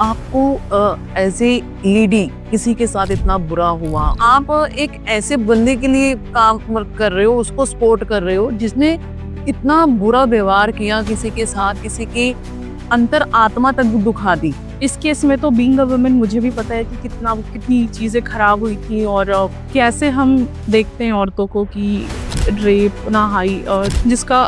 आपको as a lady किसी के साथ इतना बुरा हुआ, आप एक ऐसे बंदे के लिए काम कर रहे हो, उसको सपोर्ट कर रहे हो जिसने इतना बुरा व्यवहार किया किसी के साथ, किसी की अंतर आत्मा तक दुखा दी। इस केस में तो बीइंग अ वुमेन मुझे भी पता है कि कितनी चीज़ें खराब हुई थी और कैसे हम देखते हैं औरतों को कि रेप ना हाई जिसका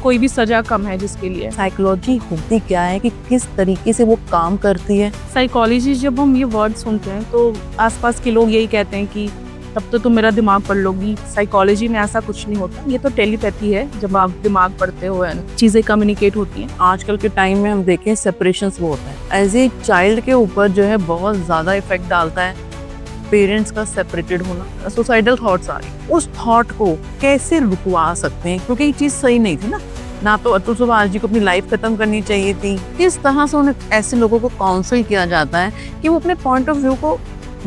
कोई भी सजा कम है जिसके लिए। साइकोलॉजी होती क्या है कि किस तरीके से वो काम करती है? साइकोलॉजी जब हम ये वर्ड सुनते हैं तो आसपास के लोग यही कहते हैं कि तब तो तुम मेरा दिमाग पढ़ लोगी। साइकोलॉजी में ऐसा कुछ नहीं होता, ये तो टेलीपैथी है। जब आप दिमाग पढ़ते हो चीज़ें कम्युनिकेट होती हैं। आजकल के टाइम में हम देखें सेपरेशंस वो होता है, एज ए चाइल्ड के ऊपर जो है बहुत ज़्यादा इफेक्ट डालता है पेरेंट्स का सेपरेटेड होना। सुसाइडल थॉट्स आ रही, उस थॉट को कैसे रुकवा सकते हैं? क्योंकि ये चीज़ सही नहीं थी ना तो अतुल सुभाष जी को अपनी लाइफ खत्म करनी चाहिए थी। किस तरह से उन्हें ऐसे लोगों को काउंसिल किया जाता है कि वो अपने पॉइंट ऑफ व्यू को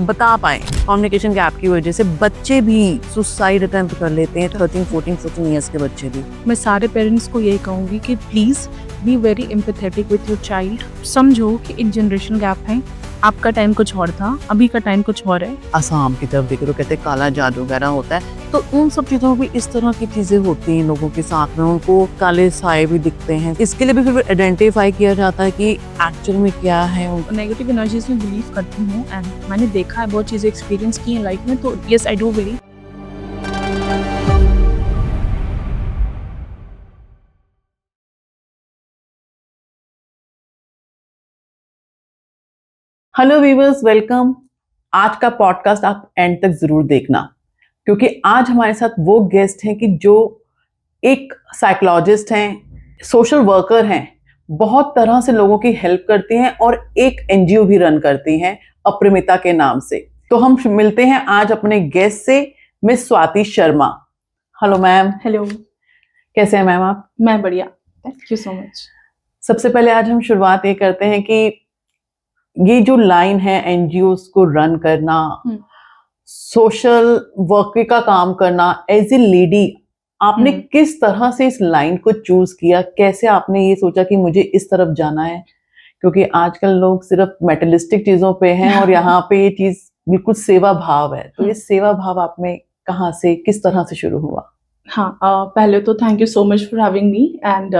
बता पाए? कम्युनिकेशन गैप की वजह से बच्चे भी सुसाइड अटेम्प्ट कर लेते हैं, 13, 14, 14 ईयर्स के बच्चे भी। मैं सारे पेरेंट्स को यही कहूँगी कि please be very empathetic with your child. समझो कि एक जनरेशन गैप है, आपका टाइम कुछ और था, अभी का टाइम कुछ और है। असम की तरफ देखे तो कहते हैं काला जादू वगैरह होता है, तो उन सब चीज़ों में भी इस तरह की चीज़ें होती हैं लोगों के साथ में, उनको काले साए भी दिखते हैं। इसके लिए भी फिर आइडेंटिफाई किया जाता है कि एक्चुअल में क्या है। नेगेटिव एनर्जीज में बिलीव करती हूँ एंड मैंने देखा है, बहुत चीज़ें एक्सपीरियंस की हैं लाइफ में, तो yes I do believe. Hello viewers, welcome. आज का पॉडकास्ट आप एंड तक जरूर देखना, क्योंकि आज हमारे साथ वो गेस्ट हैं कि जो एक साइकोलॉजिस्ट हैं, सोशल वर्कर हैं, बहुत तरह से लोगों की हेल्प करती हैं और एक एनजीओ भी रन करती हैं अपरिमिता के नाम से। तो हम मिलते हैं आज अपने गेस्ट से, miss Swati Sharma. Hello ma'am. Hello, कैसे हैं मैम आप? मैं बढ़िया, थैंक यू सो मच। सबसे पहले आज हम शुरुआत ये करते हैं कि ये जो लाइन है एनजीओस को रन करना, सोशल वर्क का काम करना एज ए लेडी, आपने किस तरह से इस लाइन को चूज किया? कैसे आपने ये सोचा कि मुझे इस तरफ जाना है? क्योंकि आजकल लोग सिर्फ मेटलिस्टिक चीजों पे हैं और यहाँ पे ये चीज बिल्कुल सेवा भाव है, तो ये सेवा भाव आप में कहाँ से, किस तरह से शुरू हुआ? हाँ, पहले तो thank you so much for having me and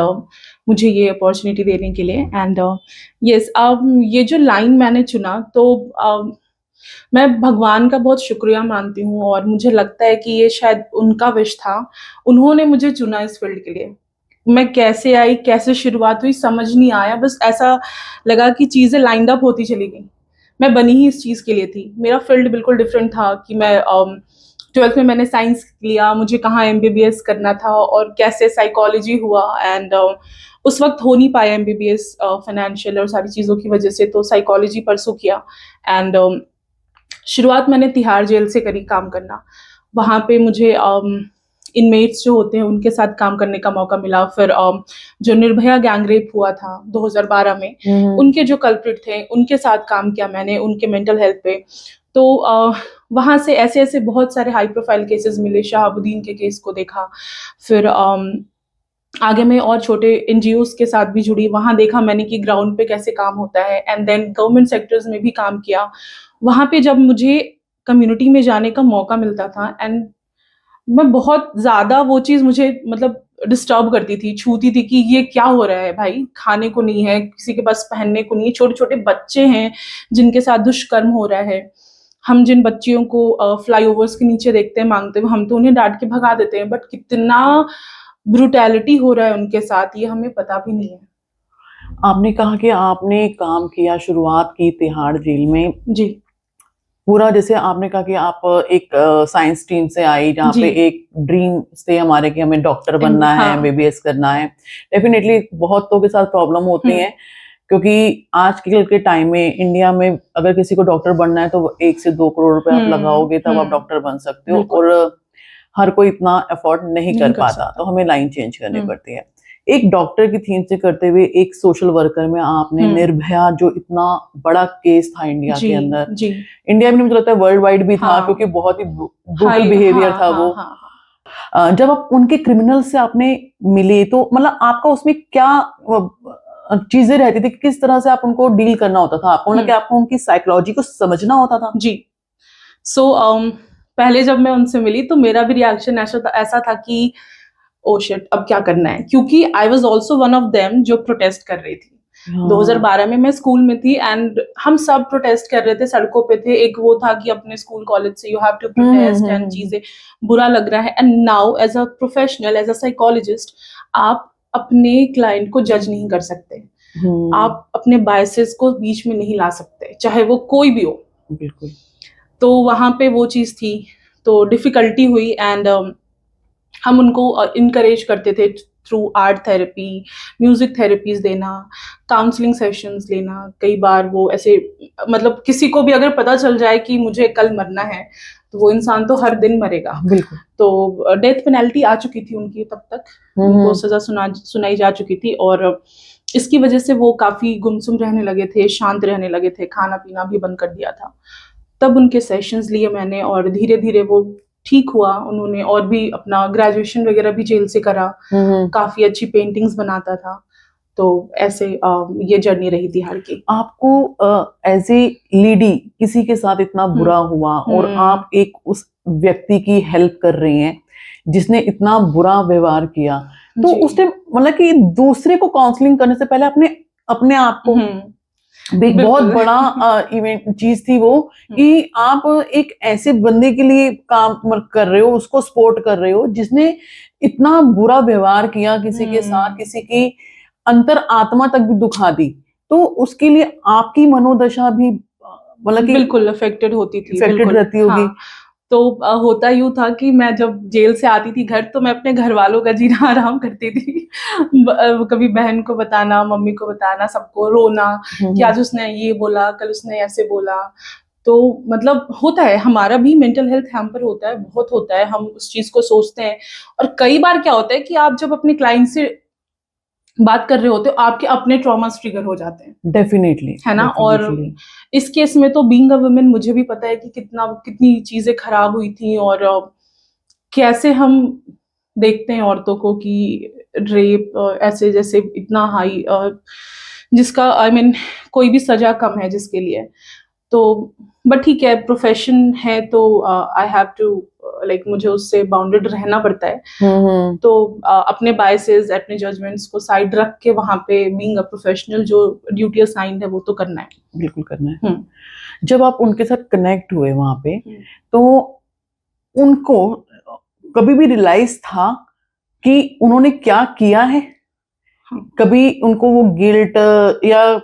मुझे ये अपॉर्चुनिटी देने के लिए। एंड यस, ये जो लाइन मैंने चुना तो मैं भगवान का बहुत शुक्रिया मानती हूँ और मुझे लगता है कि ये शायद उनका विश था, उन्होंने मुझे चुना इस फील्ड के लिए। मैं कैसे आई, कैसे शुरुआत हुई समझ नहीं आया, बस ऐसा लगा कि चीज़ें लाइंड अप होती चली गई। मैं बनी ही इस चीज़ के लिए थी। मेरा फील्ड बिल्कुल डिफरेंट था कि मैं 12th में मैंने साइंस लिया, मुझे कहाँ MBBS करना था और कैसे साइकोलॉजी हुआ। एंड उस वक्त हो नहीं पाया MBBS, फाइनेंशियल और सारी चीज़ों की वजह से, तो साइकोलॉजी परसू किया। एंड शुरुआत मैंने तिहाड़ जेल से करी काम करना। वहाँ पे मुझे इनमेट्स जो होते हैं उनके साथ काम करने का मौका मिला। फिर जो निर्भया गैंग रेप हुआ था 2012 में, उनके जो कल्प्रिट थे उनके साथ काम किया मैंने, उनके मेंटल हेल्थ पे। तो वहाँ से ऐसे ऐसे बहुत सारे हाई प्रोफाइल केसेस मिले। शहाबुद्दीन के केस को देखा, फिर आगे मैं और छोटे NGOs के साथ भी जुड़ी, वहाँ देखा मैंने कि ग्राउंड पे कैसे काम होता है। एंड देन गवर्नमेंट सेक्टर्स में भी काम किया। वहाँ पे जब मुझे कम्युनिटी में जाने का मौका मिलता था एंड मैं बहुत ज़्यादा वो चीज़ मुझे मतलब डिस्टर्ब करती थी, छूती थी कि ये क्या हो रहा है भाई, खाने को नहीं है, किसी के पास पहनने को नहीं है, छोटे-छोटे बच्चे हैं जिनके साथ दुष्कर्म हो रहा है। हम जिन बच्चियों को फ्लाईओवर्स के नीचे देखते हैं माँगते हुए, हम तो उन्हें डाँट के भगा देते हैं, बट कितना ब्रूटैलिटी हो रहा है उनके साथ ये हमें पता भी नहीं है। आपने कहा कि आपने काम किया, शुरुआत की तिहाड़ जेल में। जी। पूरा जैसे आपने कहा कि आप एक साइंस टीम से आई, जहाँ पे एक ड्रीम थे हमारे कि हमें डॉक्टर बनना है, MBBS करना है। डेफिनेटली बहुतों के साथ प्रॉब्लम होती है, क्योंकि आज के टाइम में इंडिया में अगर किसी को डॉक्टर बनना है तो 1 से 2 करोड़ रुपए आप लगाओगे तब आप डॉक्टर बन सकते हो, और हर कोई इतना अफोर्ड नहीं कर पाता, तो हमें लाइन चेंज करनी पड़ती है। एक डॉक्टर की थीम से करते हुए एक सोशल वर्कर में आपने निर्भया, जो इतना बड़ा केस था इंडिया के अंदर, इंडिया में मुझे लगता है वर्ल्ड वाइड भी था, क्योंकि बहुत ही ब्रूटल बिहेवियर था वो। जब आप उनके क्रिमिनल से आपने मिले तो मतलब आपका उसमें क्या चीजें रहती थी, किस तरह से आप उनको डील करना होता था आपको, मतलब कि आपको उनकी साइकोलॉजी को समझना होता था? जी। सो पहले जब मैं उनसे मिली तो मेरा भी रिएक्शन ऐसा था कि ओ शिट, अब क्या करना है, क्योंकि I was also one of them जो प्रोटेस्ट कर रही थी। हाँ 2012 में मैं स्कूल में थी एंड हम सब प्रोटेस्ट कर रहे थे, सड़कों पे थे। एक वो था कि अपने स्कूल कॉलेज से you have to protest and चीजें, बुरा लग रहा है। And now as a professional, as a psychologist, आप अपने क्लाइंट को जज नहीं कर सकते, आप अपने बायसेस को बीच में नहीं ला सकते, चाहे वो कोई भी हो। बिल्कुल। तो वहां पे वो चीज थी, तो डिफिकल्टी हुई। एंड हम उनको इनकरेज करते थे through art therapy, music therapies देना, काउंसलिंग सेशंस लेना। कई बार वो ऐसे, मतलब किसी को भी अगर पता चल जाए कि मुझे कल मरना है, तो वो इंसान तो हर दिन मरेगा। बिल्कुल। तो डेथ पेनल्टी आ चुकी थी उनकी तब तक, उनको सजा सुनाई जा चुकी थी, और इसकी वजह से वो काफी गुमसुम रहने लगे थे, शांत रहने लगे थे, खाना पीना भी बंद कर दिया था। तब उनके सेशंस लिए मैंने और धीरे धीरे वो ठीक हुआ। उन्होंने और भी अपना ग्रेजुएशन वगैरह भी जेल से करा, काफी अच्छी पेंटिंग्स बनाता था। तो ऐसे ये जर्नी रही थी हार की। आपको एज ए लेडी किसी के साथ इतना बुरा हुआ और आप एक उस व्यक्ति की हेल्प कर रही हैं जिसने इतना बुरा व्यवहार किया, तो उस टाइम मतलब कि दूसरे को काउंसलिंग करने से पहले अपने अपने आप को बहुत बड़ा इवेंट चीज थी वो, कि आप एक ऐसे बंदे के लिए काम कर रहे हो, उसको सपोर्ट कर रहे हो जिसने इतना बुरा व्यवहार किया किसी के साथ, किसी की अंतर आत्मा तक भी दुखा दी, तो उसके लिए आपकी मनोदशा भी मतलब कि बिल्कुल अफेक्टेड होती थी, इफेक्टेड रहती होगी। हाँ। तो होता यूं था कि मैं जब जेल से आती थी घर, तो मैं अपने घर वालों का जीना आराम करती थी। कभी बहन को बताना, मम्मी को बताना, सबको रोना कि आज उसने ये बोला, कल उसने ऐसे बोला। तो मतलब होता है, हमारा भी मेंटल हेल्थ हैम्पर होता है, बहुत होता है, हम उस चीज को सोचते हैं। और कई बार क्या होता है कि आप जब अपने क्लाइंट से बात कर रहे होते हो, आपके अपने ट्रॉमास ट्रिगर हो जाते हैं, डेफिनेटली, है ना। और इस केस में तो बीइंग अ वुमेन मुझे भी पता है कि कितनी चीजें खराब हुई थी, और कैसे हम देखते हैं औरतों को कि रेप ऐसे जैसे इतना हाई, जिसका आई मीन कोई भी सजा कम है जिसके लिए। तो बट ठीक है, प्रोफेशन है तो आई हैव टू, लाइक मुझे उससे बाउंडेड रहना पड़ता है। तो अपने बायसेस, अपने जजमेंट्स को साइड रख के वहां पे बीइंग अ प्रोफेशनल जो ड्यूटी असाइंड है वो तो करना है, बिल्कुल करना है। जब आप उनके साथ कनेक्ट हुए वहां पे, तो उनको कभी भी रियलाइज था कि उन्होंने क्या किया है? कभी उनको वो गिल्ट या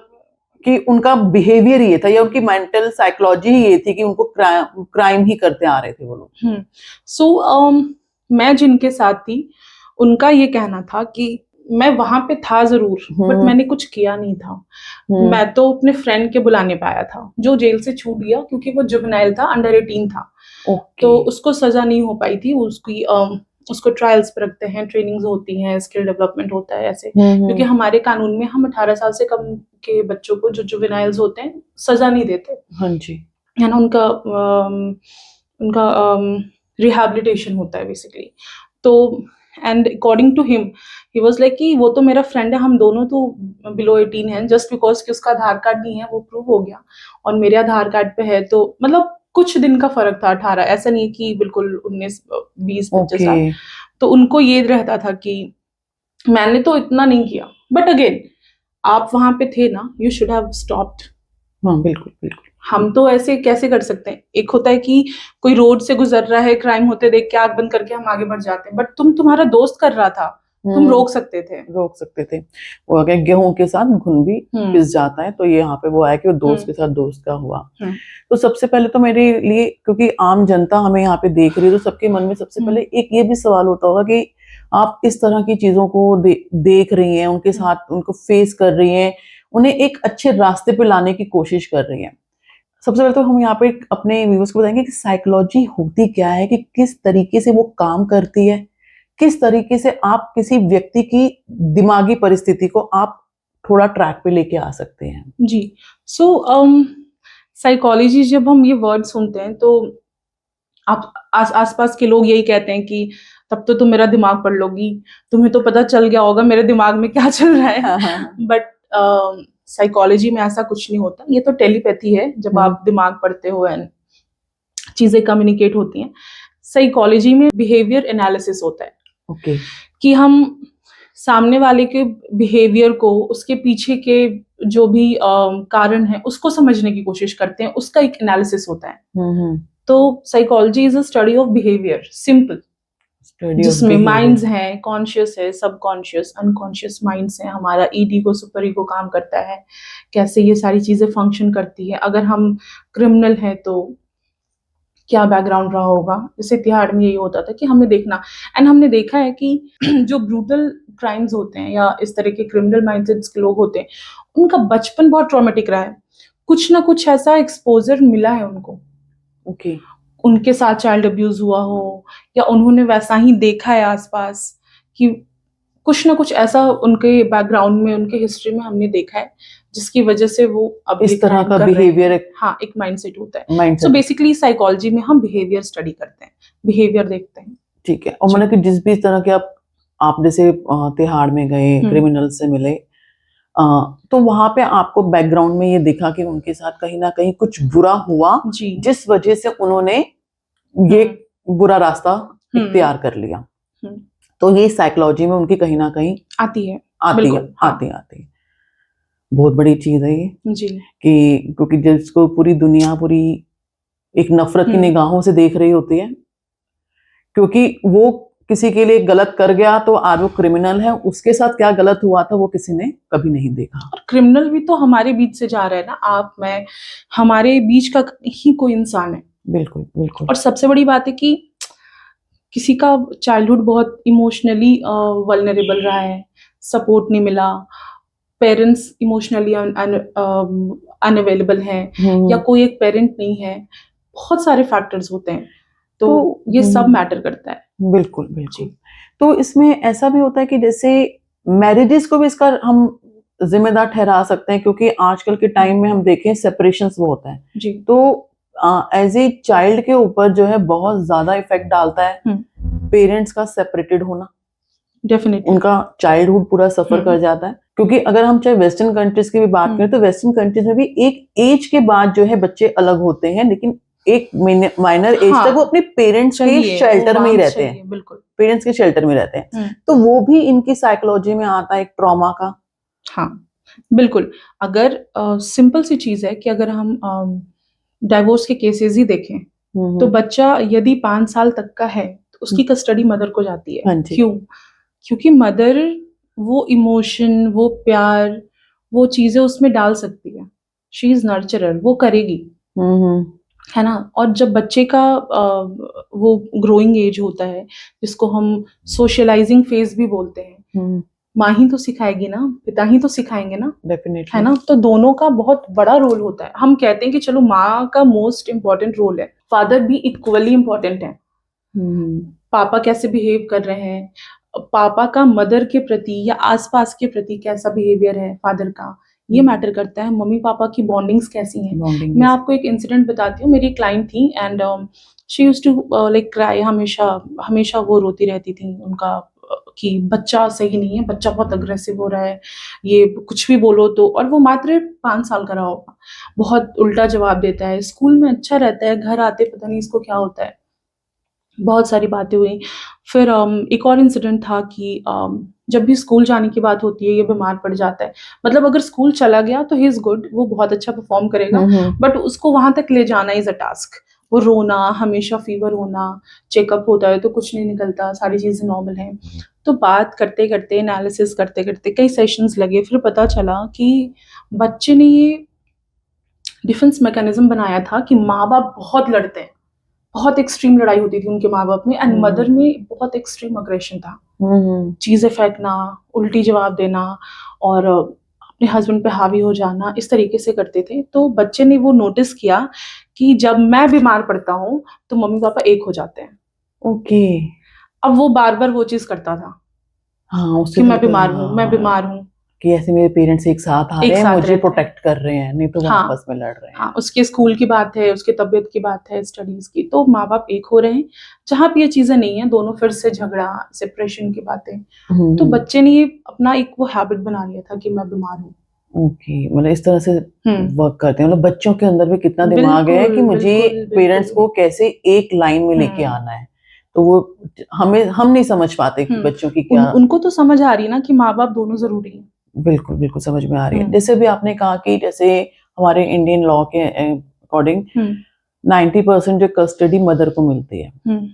कि उनका बिहेवियर ये था, या उनकी मेंटल साइकोलॉजी ही ये थी कि उनको क्राइम ही करते आ रहे थे वो लोग? सो मैं जिनके साथ थी, उनका ये कहना था कि मैं वहां पे था जरूर, बट मैंने कुछ किया नहीं था। मैं तो अपने फ्रेंड के बुलाने पे आया था, जो जेल से छूट गया क्योंकि वो जुवेनाइल था, अंडर 18 था। तो उसको सजा नहीं हो पाई थी उसकी। उसको ट्रायल्स पर रखते हैं, ट्रेनिंग्स होती हैं, स्किल डेवलपमेंट होता है ऐसे, क्योंकि हमारे कानून में हम 18 साल से कम के बच्चों को जो जुवेनाइल्स होते हैं सजा नहीं देते। हाँ जी। है ना, उनका रिहैबिलिटेशन होता है बेसिकली। तो and according to him, he was like कि वो तो मेरा फ्रेंड है, हम दोनों तो बिलो 18 हैं, जस्ट बिकॉज कि उसका आधार कार्ड नहीं है वो प्रूव हो गया, और मेरे आधार कार्ड पे है, तो मतलब कुछ दिन का फर्क था, 18, ऐसा नहीं कि बिल्कुल 19, 20, 25 साल। तो उनको ये रहता था कि मैंने तो इतना नहीं किया, बट अगेन आप वहां पे थे ना, यू शुड हैव स्टॉप्ड। हाँ बिल्कुल बिल्कुल। हम तो ऐसे कैसे कर सकते हैं? एक होता है कि कोई रोड से गुजर रहा है, क्राइम होते देख के आंख बंद करके हम आगे बढ़ जाते हैं, बट तुम्हारा दोस्त कर रहा था, तुम रोक सकते थे। रोक सकते थे। वो अगर गेहूं के साथ घुन भी पिस जाता है, तो ये यहाँ पे वो आया कि वो दोस्त के साथ दोस्त का हुआ। तो सबसे पहले तो मेरे लिए, क्योंकि आम जनता हमें यहाँ पे देख रही है, तो सबके मन में सबसे पहले एक ये भी सवाल होता होगा कि आप इस तरह की चीजों को देख रही हैं, उनके साथ उनको फेस कर रही हैं, उन्हें एक अच्छे रास्ते पे लाने की कोशिश कर रही हैं। सबसे पहले तो हम यहाँ पे अपने व्यूअर्स को बताएंगे कि साइकोलॉजी होती क्या है, कि किस तरीके से वो काम करती है, किस तरीके से आप किसी व्यक्ति की दिमागी परिस्थिति को आप थोड़ा ट्रैक पे लेके आ सकते हैं। जी। सो साइकोलॉजी, जब हम ये वर्ड सुनते हैं तो आप आसपास के लोग यही कहते हैं कि तब तो तुम मेरा दिमाग पढ़ लोगी, तुम्हें तो पता चल गया होगा मेरे दिमाग में क्या चल रहा है। बट साइकोलॉजी में ऐसा कुछ नहीं होता, ये तो टेलीपैथी है, जब आप दिमाग पढ़ते हो एंड चीजें कम्युनिकेट होती हैं। साइकोलॉजी में बिहेवियर एनालिसिस होता है ओके कि हम सामने वाले के बिहेवियर को, उसके पीछे के जो भी कारण है उसको समझने की कोशिश करते हैं, उसका एक एनालिसिस होता है। तो psychology is a study of behaviour, simple, जिसमें माइंड्स हैं, कॉन्शियस है, सबकॉन्शियस, अनकॉन्शियस माइंड्स हैं, हमारा ईगो सुपर ईगो काम करता है, कैसे ये सारी चीजें फंक्शन करती है। अगर हम क्रिमिनल हैं तो क्या बैकग्राउंड रहा होगा, जैसे तिहाड़ में यही होता था कि हमें देखना, एंड हमने देखा है कि जो ब्रूटल क्राइम्स होते हैं या इस तरह के क्रिमिनल माइंडसेट्स के लोग होते हैं, उनका बचपन बहुत ट्रॉमेटिक रहा है, कुछ ना कुछ ऐसा एक्सपोजर मिला है उनको। ओके उनके साथ चाइल्ड अब्यूज हुआ हो या उन्होंने वैसा ही देखा है आसपास, कि कुछ ना कुछ ऐसा उनके बैकग्राउंड में, उनके हिस्ट्री में हमने देखा है, जिसकी वजह से वो अब इस तरह का बिहेवियर, हाँ, एक माइंडसेट होता है। mindset। सो बेसिकली साइकोलॉजी में हम बिहेवियर स्टडी करते हैं, बिहेवियर देखते हैं। ठीक है। और मतलब कि जिस भी तरह के आप जैसे तिहाड़ में गए, क्रिमिनल से मिले, तो वहां पे आपको बैकग्राउंड में ये दिखा कि उनके साथ कहीं ना कहीं कुछ बुरा हुआ जी, जिस वजह से उन्होंने ये बुरा रास्ता इख्तियार कर लिया। तो ये साइकोलॉजी में उनकी कहीं ना कहीं आती है, आती है। बहुत बड़ी चीज है ये जी, कि क्योंकि जिसको पूरी दुनिया पूरी एक नफरत की निगाहों से देख रही होती है, क्योंकि वो किसी के लिए गलत कर गया तो आज वो क्रिमिनल है, उसके साथ क्या गलत हुआ था वो किसी ने कभी नहीं देखा। और क्रिमिनल भी तो हमारे बीच से जा रहा है ना, आप मैं, हमारे बीच का ही कोई इंसान है। बिल्कुल बिल्कुल। और सबसे बड़ी बात है कि किसी का चाइल्डहुड बहुत इमोशनली वल्नरेबल रहा है, सपोर्ट नहीं मिला, पेरेंट्स इमोशनली अनअवेलेबल हैं, या कोई एक पेरेंट नहीं है, बहुत सारे फैक्टर्स होते हैं, तो ये सब मैटर करता है। बिल्कुल बिल्कुल। तो इसमें ऐसा भी होता है कि जैसे मैरिजेस को भी इसका हम जिम्मेदार ठहरा सकते हैं, क्योंकि आजकल के टाइम में हम देखें सेपरेशंस वो होता है जी, तो एज ए चाइल्ड के ऊपर जो है बहुत ज्यादा इफेक्ट डालता है पेरेंट्स का सेपरेटेड होना। डेफिनेटली उनका चाइल्डहुड पूरा सफर कर जाता है, क्योंकि अगर हम चाहे वेस्टर्न कंट्रीज की भी बात करें तो वेस्टर्न कंट्रीज में भी एक एज के बाद जो है बच्चे अलग होते हैं, लेकिन एक माइनर एज तक वो अपने पेरेंट्स के शेल्टर में ही रहते हैं, बिल्कुल पेरेंट्स के शेल्टर में रहते हैं। तो वो भी इनकी साइकोलॉजी में आता है एक ट्रॉमा का। हाँ बिल्कुल। अगर सिंपल सी चीज है कि अगर हम डाइवोर्स के केसेस ही देखें तो बच्चा यदि 5 साल तक का है तो उसकी कस्टडी मदर को जाती है। क्यों? क्योंकि मदर वो इमोशन, वो प्यार, वो चीजें उसमें डाल सकती है, शी इज नर्चरर, वो करेगी, है ना। और जब बच्चे का वो ग्रोइंग एज होता है, जिसको हम सोशलाइजिंग फेज भी बोलते हैं, माँ ही तो सिखाएगी ना, पिता ही तो सिखाएंगे ना, डेफिनेटली, है ना। तो दोनों का बहुत बड़ा रोल होता है। हम कहते हैं कि चलो माँ का मोस्ट इम्पोर्टेंट रोल है, फादर भी इक्वली इम्पोर्टेंट है। पापा कैसे बिहेव कर रहे हैं, पापा का मदर के प्रति या आसपास के प्रति कैसा बिहेवियर है फादर का, ये मैटर करता है। मम्मी पापा की बॉन्डिंग्स कैसी हैं। मैं आपको एक इंसिडेंट बताती हूँ। मेरी क्लाइंट थी and she used to like cry, हमेशा वो रोती रहती थी उनका कि बच्चा सही नहीं है, बच्चा बहुत अग्रेसिव हो रहा है, ये कुछ भी बोलो तो। और वो मात्र 5 साल का रहा होगा, बहुत उल्टा जवाब देता है, स्कूल में अच्छा रहता है, घर आते पता नहीं इसको क्या होता है। बहुत सारी बातें हुई। फिर एक और इंसिडेंट था कि जब भी स्कूल जाने की बात होती है ये बीमार पड़ जाता है। मतलब अगर स्कूल चला गया तो ही इज गुड, वो बहुत अच्छा परफॉर्म करेगा, बट उसको वहां तक ले जाना इज अ टास्क। वो रोना, हमेशा फीवर होना, चेकअप होता है तो कुछ नहीं निकलता, सारी चीजें नॉर्मल हैं। तो बात करते करते, एनालिसिस करते करते कई सेशंस लगे, फिर पता चला कि बच्चे ने ये डिफेंस मैकेनिज्म बनाया था कि माँ बाप बहुत लड़ते हैं, बहुत एक्सट्रीम लड़ाई होती थी उनके माँ बाप में, एंड मदर में बहुत एक्सट्रीम अग्रेशन था, चीजें फेंकना, उल्टी जवाब देना और अपने हस्बैंड पे हावी हो जाना, इस तरीके से करते थे। तो बच्चे ने वो नोटिस किया कि जब मैं बीमार पड़ता हूँ तो मम्मी पापा एक हो जाते हैं। ओके। अब वो बार बार वो चीज करता था, हाँ, कि मैं बीमार हूँ, कि ऐसे मेरे पेरेंट्स एक साथ आ रहे हैं, मुझे प्रोटेक्ट कर रहे हैं, नहीं तो वो आपस में लड़ रहे हैं। हाँ, उसके स्कूल की बात है, उसके तबीयत की बात है, स्टडीज की, तो माँ बाप एक हो रहे हैं। जहाँ पे ये चीजें नहीं है, दोनों फिर से झगड़ा, सेपरेशन की बातें। तो बच्चे ने ये अपना एक वो हैबिट बना लिया था कि मैं बीमार हूँ। ओके, मतलब इस तरह से हम्म वर्क करते हैं, मतलब बच्चों के अंदर भी कितना दिमाग है कि बिल्कुल मुझे बिल्कुल पेरेंट्स बिल्कुल को कैसे एक लाइन में लेके हम्म आना है। तो वो हम नहीं समझ पाते कि बच्चों की क्या। उनको तो समझ आ रही है ना कि माँ बाप दोनों जरूरी है। बिल्कुल बिल्कुल समझ में आ रही है। हम्म जैसे भी आपने कहा कि जैसे हमारे इंडियन लॉ के अकॉर्डिंग हम्म 90% जो कस्टडी मदर को मिलती है, हम्म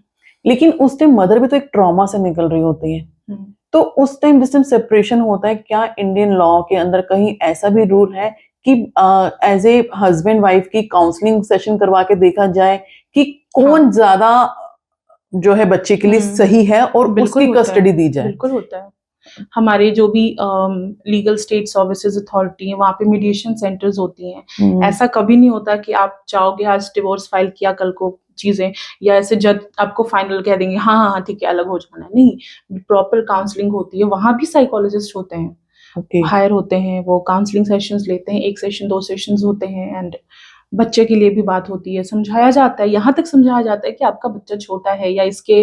लेकिन उस टाइम मदर भी तो एक ट्रॉमा से निकल रही होती है। हम्म तो उस टाइम जिस टाइम सेपरेशन होता है, क्या इंडियन लॉ के अंदर कहीं ऐसा भी रूल है कि एज ए हस्बैंड वाइफ की काउंसलिंग सेशन करवा के देखा जाए कि कौन हाँ ज्यादा जो है बच्चे के लिए सही है और बिल्कुल उसकी होता है, कस्टडी दी जाए? बिल्कुल होता है। हमारे जो भी लीगल स्टेट सर्विसेज अथॉरिटी है वहाँ पे मीडिएशन सेंटर्स होती हैं। हम्म, ऐसा कभी नहीं होता कि आप जाओगे आज डिवोर्स फाइल किया कल को चीजें, या ऐसे जज आपको फाइनल कह देंगे हाँ हाँ हाँ ठीक है अलग हो जाना है, नहीं, प्रॉपर काउंसलिंग होती है। वहाँ भी साइकोलॉजिस्ट होते हैं, ओके। हायर होते हैं, वो काउंसलिंग सेशंस लेते हैं, एक सेशन दो सेशंस होते हैं। एंड बच्चे के लिए भी बात होती है, समझाया जाता है, यहाँ तक समझाया जाता है कि आपका बच्चा छोटा है या इसके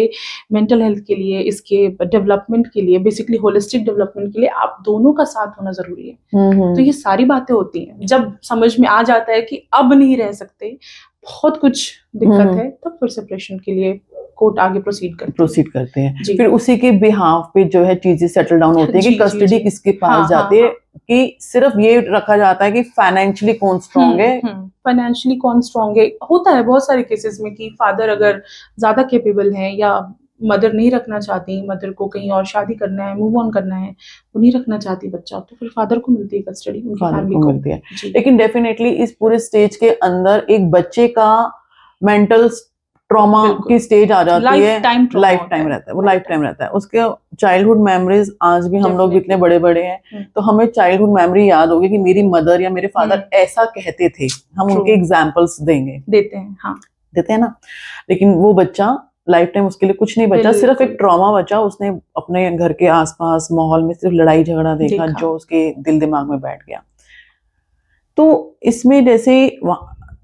मेंटल हेल्थ के लिए, इसके डेवलपमेंट के लिए, बेसिकली होलिस्टिक डेवलपमेंट के लिए आप दोनों का साथ होना जरूरी है। तो ये सारी बातें होती हैं। जब समझ में आ जाता है कि अब नहीं रह सकते, बहुत कुछ दिक्कत है, तब फिर सेपरेशन के लिए कोर्ट आगे प्रोसीड करती है। जी फिर उसी के बिहाफ पे जो है चीजें सेटल डाउन होती है कि जी जी कस्टडी जी किसके पास हाँ हाँ जाती है, हाँ कि सिर्फ ये रखा जाता है कि फाइनेंशियली कौन स्ट्रांग है। फाइनेंशियली कौन स्ट्रांग है। होता है बहुत सारे केसेस में कि फादर अगर ज्यादा कैपेबल हैं या मदर नहीं रखना चाहती, मदर को कहीं और शादी करना है, मूव ऑन करना है, वो नहीं रखना चाहती बच्चा, तो फिर फादर को मिलती है कस्टडी, उनकी फादर फैमिली को को। मिलती है। जी लेकिन डेफिनेटली इस पूरे स्टेज के अंदर एक बच्चे का मेंटल ट्रॉमा बिल्कुल की स्टेज आ जाती है। लाइफ टाइम ट्रॉमा लाइफ होता टाइम है, रहता है, वो लाइफ लाइफ टाइम टाइम। रहता है। उसके चाइल्डहुड मेमोरीज, आज भी हम लोग इतने डेफिनेटली बड़े बड़े हैं तो हमें चाइल्डहुड मेमोरी याद होगी कि मेरी मदर या मेरे फादर ऐसा कहते थे, हम ट्रू उनके एग्जाम्पल्स देंगे, देते हैं हाँ देते हैं ना। लेकिन वो बच्चा लाइफ टाइम उसके लिए कुछ नहीं बचा, सिर्फ एक बिल्कुल ट्रॉमा बचा। उसने अपने घर के आसपास माहौल में सिर्फ लड़ाई झगड़ा देखा देखा जो उसके दिल दिमाग में बैठ गया। तो इसमें जैसे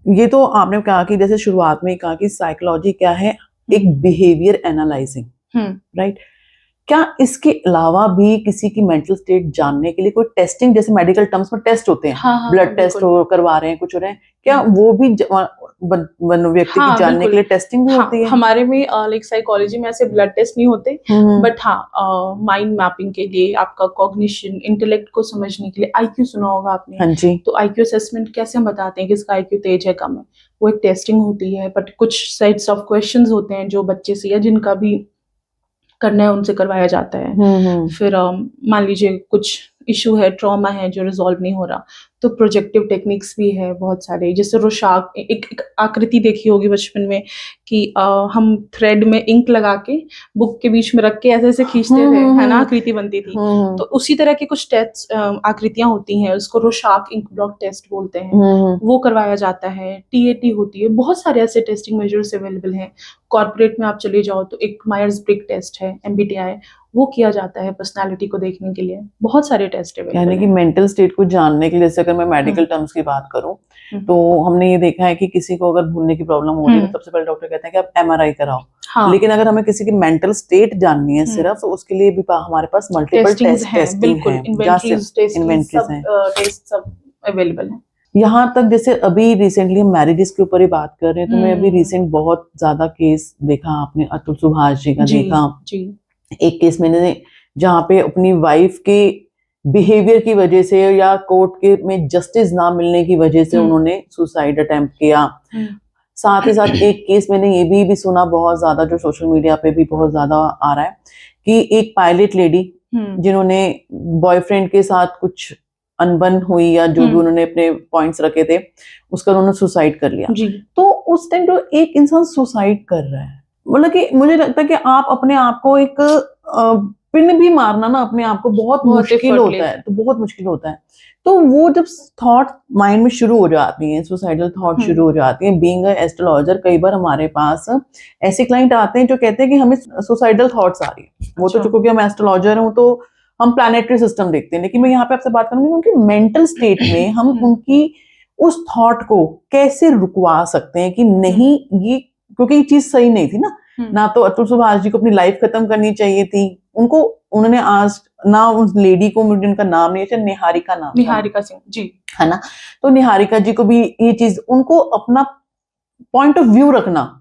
ये तो आपने कहा कि जैसे शुरुआत में ही कहा कि साइकोलॉजी क्या है, एक बिहेवियर एनालाइजिंग, राइट। क्या इसके अलावा भी किसी की मेंटल स्टेट जानने के लिए कोई टेस्टिंग, जैसे मेडिकल टर्म्स में टेस्ट होते हैं, हाँ हाँ ब्लड टेस्ट बिल्कुल हो करवा रहे हैं, कुछ हो रहे हैं, क्या वो भी व्यक्ति की हाँ जानने के बिल्कुल लिए टेस्टिंग भी हाँ होती है? हमारे में लाइक साइकोलॉजी में ऐसे ब्लड टेस्ट नहीं होते, हम्म, बट हाँ माइंड मैपिंग के लिए, आपका कॉग्निशन इंटेलेक्ट को समझने के लिए, आईक्यू सुना होगा आपने। हाँ जी। तो आईक्यू असेसमेंट कैसे हम बताते हैं कि इसका आईक्यू तेज है कम है, वो एक टेस्टिंग होती है। बट कुछ सेट्स ऑफ क्वेश्चंस होते हैं जो बच्चे से या जिनका भी करना है उनसे करवाया जाता है। फिर मान लीजिए कुछ इशू है, ट्रॉमा है जो रिजॉल्व नहीं हो रहा, तो प्रोजेक्टिव टेक्निक्स भी है बहुत सारे, जैसे रोशाक एक आकृति देखी होगी बचपन में कि हम थ्रेड में इंक लगा के बुक के बीच में रख के ऐसे ऐसे खींचते थे, है ना, आकृति बनती थी। तो उसी तरह के कुछ टेस्ट आकृतियां होती हैं, उसको रोशाक इंक ब्लॉक टेस्ट बोलते हैं, वो करवाया जाता है। टीएटी होती है, बहुत सारे ऐसे टेस्टिंग मेजर्स अवेलेबल हैं। कॉर्पोरेट में आप चले जाओ तो एक मायर्स ब्रिग टेस्ट है, एमबीटीआई, वो किया जाता है पर्सनालिटी को देखने के लिए। बहुत सारे टेस्ट यानी अवेलेबल कि हैं। मेंटल स्टेट को जानने के लिए, जैसे अगर मैं मेडिकल टर्म्स की बात करूं तो हमने ये देखा है कि किसी को अगर भूलने की प्रॉब्लम हो रही है तो सबसे पहले डॉक्टर कहते हैं कि आप एमआरआई कराओ। हाँ लेकिन अगर हमें किसी की मेंटल स्टेट जाननी है सिर्फ, तो उसके लिए भी हमारे पास मल्टीपल टेस्टिंग्स हैं, टेस्टिंग बिल्कुल है, इन्वेंटरीज टेस्ट इन्वेंटरीज सब हैं। टेस्ट सब अवेलेबल हैं। यहाँ तक जैसे अभी रिसेंटली हम मैरिजेस के ऊपर ही बात कर रहे हैं, तो मैं अभी रिसेंट बहुत ज्यादा केस देखा, आपने अतुल सुभाष जी का जी देखा। जी एक केस मैंने जहाँ पे अपनी वाइफ के बिहेवियर की वजह से या कोर्ट के में जस्टिस ना मिलने की वजह से उन्होंने सुसाइड अटेम्प्ट किया। साथ ही साथ एक केस मैंने ये भी सुना बहुत ज्यादा, जो सोशल मीडिया पे भी बहुत ज्यादा आ रहा है, कि एक पायलट लेडी जिन्होंने बॉयफ्रेंड के साथ कुछ अनबन हुई या जो भी उन्होंने अपने पॉइंट्स रखे थे, उसका उन्होंने सुसाइड कर लिया। जी तो उस टाइम जो एक इंसान सुसाइड कर रहा है, मतलब कि मुझे लगता है कि आप अपने आप को एक पिन भी मारना ना अपने आप को बहुत मुश्किल होता है, तो बहुत मुश्किल होता है। तो वो जब थॉट माइंड में शुरू हो जाती हैं, सुसाइडल थॉट शुरू हो जाती हैं, बीइंग अ एस्ट्रोलॉजर, कई बार हमारे पास ऐसे क्लाइंट आते हैं जो कहते हैं कि हमें सुसाइडल थॉट्स आ रही है। वो तो क्योंकि हम एस्ट्रोलॉजर हूँ तो हम प्लैनेटरी सिस्टम देखते हैं, लेकिन मैं यहाँ पे आपसे बात करूंगी उनकी मेंटल स्टेट में हम उनकी उस थॉट को कैसे रुकवा सकते हैं कि नहीं ये, क्योंकि ये चीज सही नहीं थी ना। ना तो अतुल सुभाष जी को अपनी लाइफ खत्म करनी चाहिए थी, उनको उन्होंने आज ना उस लेडी को, मुझे उनका नाम नहीं है, निहारिका नाम था। निहारिका सिंह जी, है ना। तो निहारिका जी को भी ये चीज, उनको अपना पॉइंट ऑफ व्यू रखना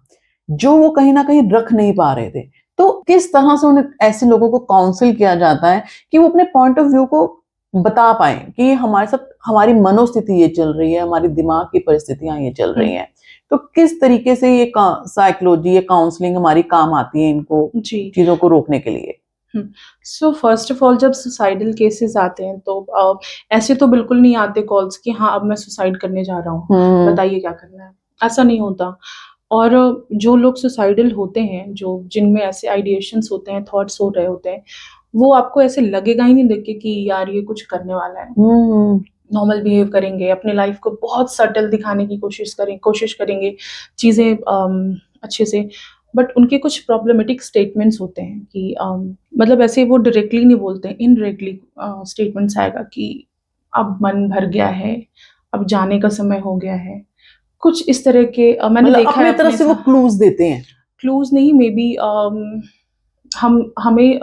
जो वो कहीं ना कहीं रख नहीं पा रहे थे, तो किस तरह से उन्हें ऐसे लोगों को काउंसिल किया जाता है कि वो अपने पॉइंट ऑफ व्यू को बता पाए कि हमारे साथ हमारी मनोस्थिति ये चल रही है, हमारी दिमाग की परिस्थितियां ये चल रही हैं, तो किस तरीके से ये साइकोलॉजी, ये काउंसलिंग हमारी काम आती है इनको जी। चीजों को रोकने के लिए। सो फर्स्ट ऑफ ऑल, जब सुसाइडल केसेस आते हैं तो ऐसे तो बिल्कुल नहीं आते कॉल्स कि हाँ अब मैं सुसाइड करने जा रहा हूँ, बताइए क्या करना है, ऐसा नहीं होता। और जो लोग सुसाइडल होते हैं, जो जिनमें ऐसे आइडिएशंस होते हैं, थॉट्स हो रहे होते हैं, वो आपको ऐसे लगेगा ही नहीं देख के कि यार ये कुछ करने वाला है। नॉर्मल बिहेव करेंगे, अपने लाइफ को बहुत सटल दिखाने की कोशिश करेंगे चीज़ें अच्छे से, बट उनके कुछ प्रॉब्लमेटिक स्टेटमेंट्स होते हैं कि मतलब ऐसे वो डायरेक्टली नहीं बोलते, इनडायरेक्टली स्टेटमेंट्स आएगा कि अब मन भर गया है, अब जाने का समय हो गया है, कुछ इस तरह के मैंने मतलब देखा है अपनी तरफ से वो क्लूज देते हैं। क्लूज नहीं, मे बी हमें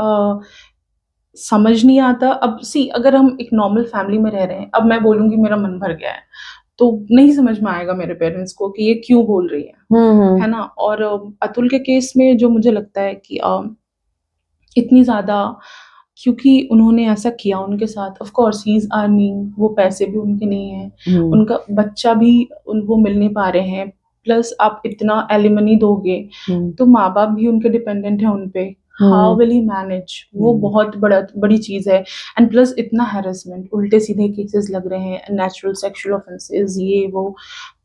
समझ नहीं आता। अब सी, अगर हम एक नॉर्मल फैमिली में रह रहे हैं, अब मैं बोलूंगी मेरा मन भर गया है, तो नहीं समझ में आएगा मेरे पेरेंट्स को कि ये क्यों बोल रही है ना। और अतुल के केस में जो मुझे लगता है कि इतनी ज़्यादा, क्योंकि उन्होंने ऐसा किया उनके साथ, of course he is earning, वो पैसे भी उनके नहीं है, उनका बच्चा भी वो मिल नहीं पा रहे हैं, प्लस आप इतना एलिमनी दोगे तो माँ बाप भी उनके डिपेंडेंट है उन पे, हाउ विल ही मैनेज, वो बहुत बड़ी चीज है। एंड प्लस इतना हैरेसमेंट, उल्टे सीधे केसेस लग रहे हैं, नेचुरल सेक्सुअल ऑफेंसेस, ये वो,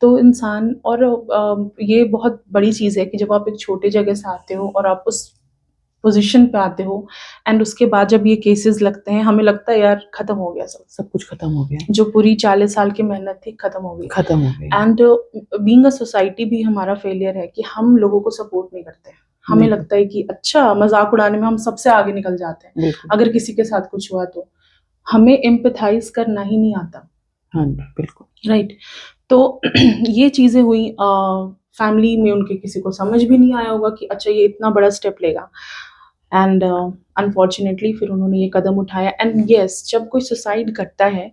तो इंसान, और ये बहुत बड़ी चीज है कि जब आप एक छोटे जगह से आते हो और आप उस पोजीशन पे आते हो, एंड उसके बाद जब ये केसेस लगते हैं, हमें लगता है यार खत्म हो गया, सब कुछ खत्म हो गया, जो पूरी 40 साल की मेहनत थी खत्म हो गई। एंड बीइंग अ सोसाइटी भी हमारा फेलियर है कि हम लोगों को सपोर्ट नहीं करते। हमें लगता है कि अच्छा, मजाक उड़ाने में हम सबसे आगे निकल जाते हैं, अगर किसी के साथ कुछ हुआ तो हमें एम्पैथाइज करना ही नहीं आता। हाँ बिल्कुल राइट। तो ये चीजें हुई, फैमिली में उनके किसी को समझ भी नहीं आया होगा कि अच्छा ये इतना बड़ा स्टेप लेगा, एंड अनफॉर्चुनेटली फिर उन्होंने ये कदम उठाया। एंड यस, जब कोई सुसाइड करता है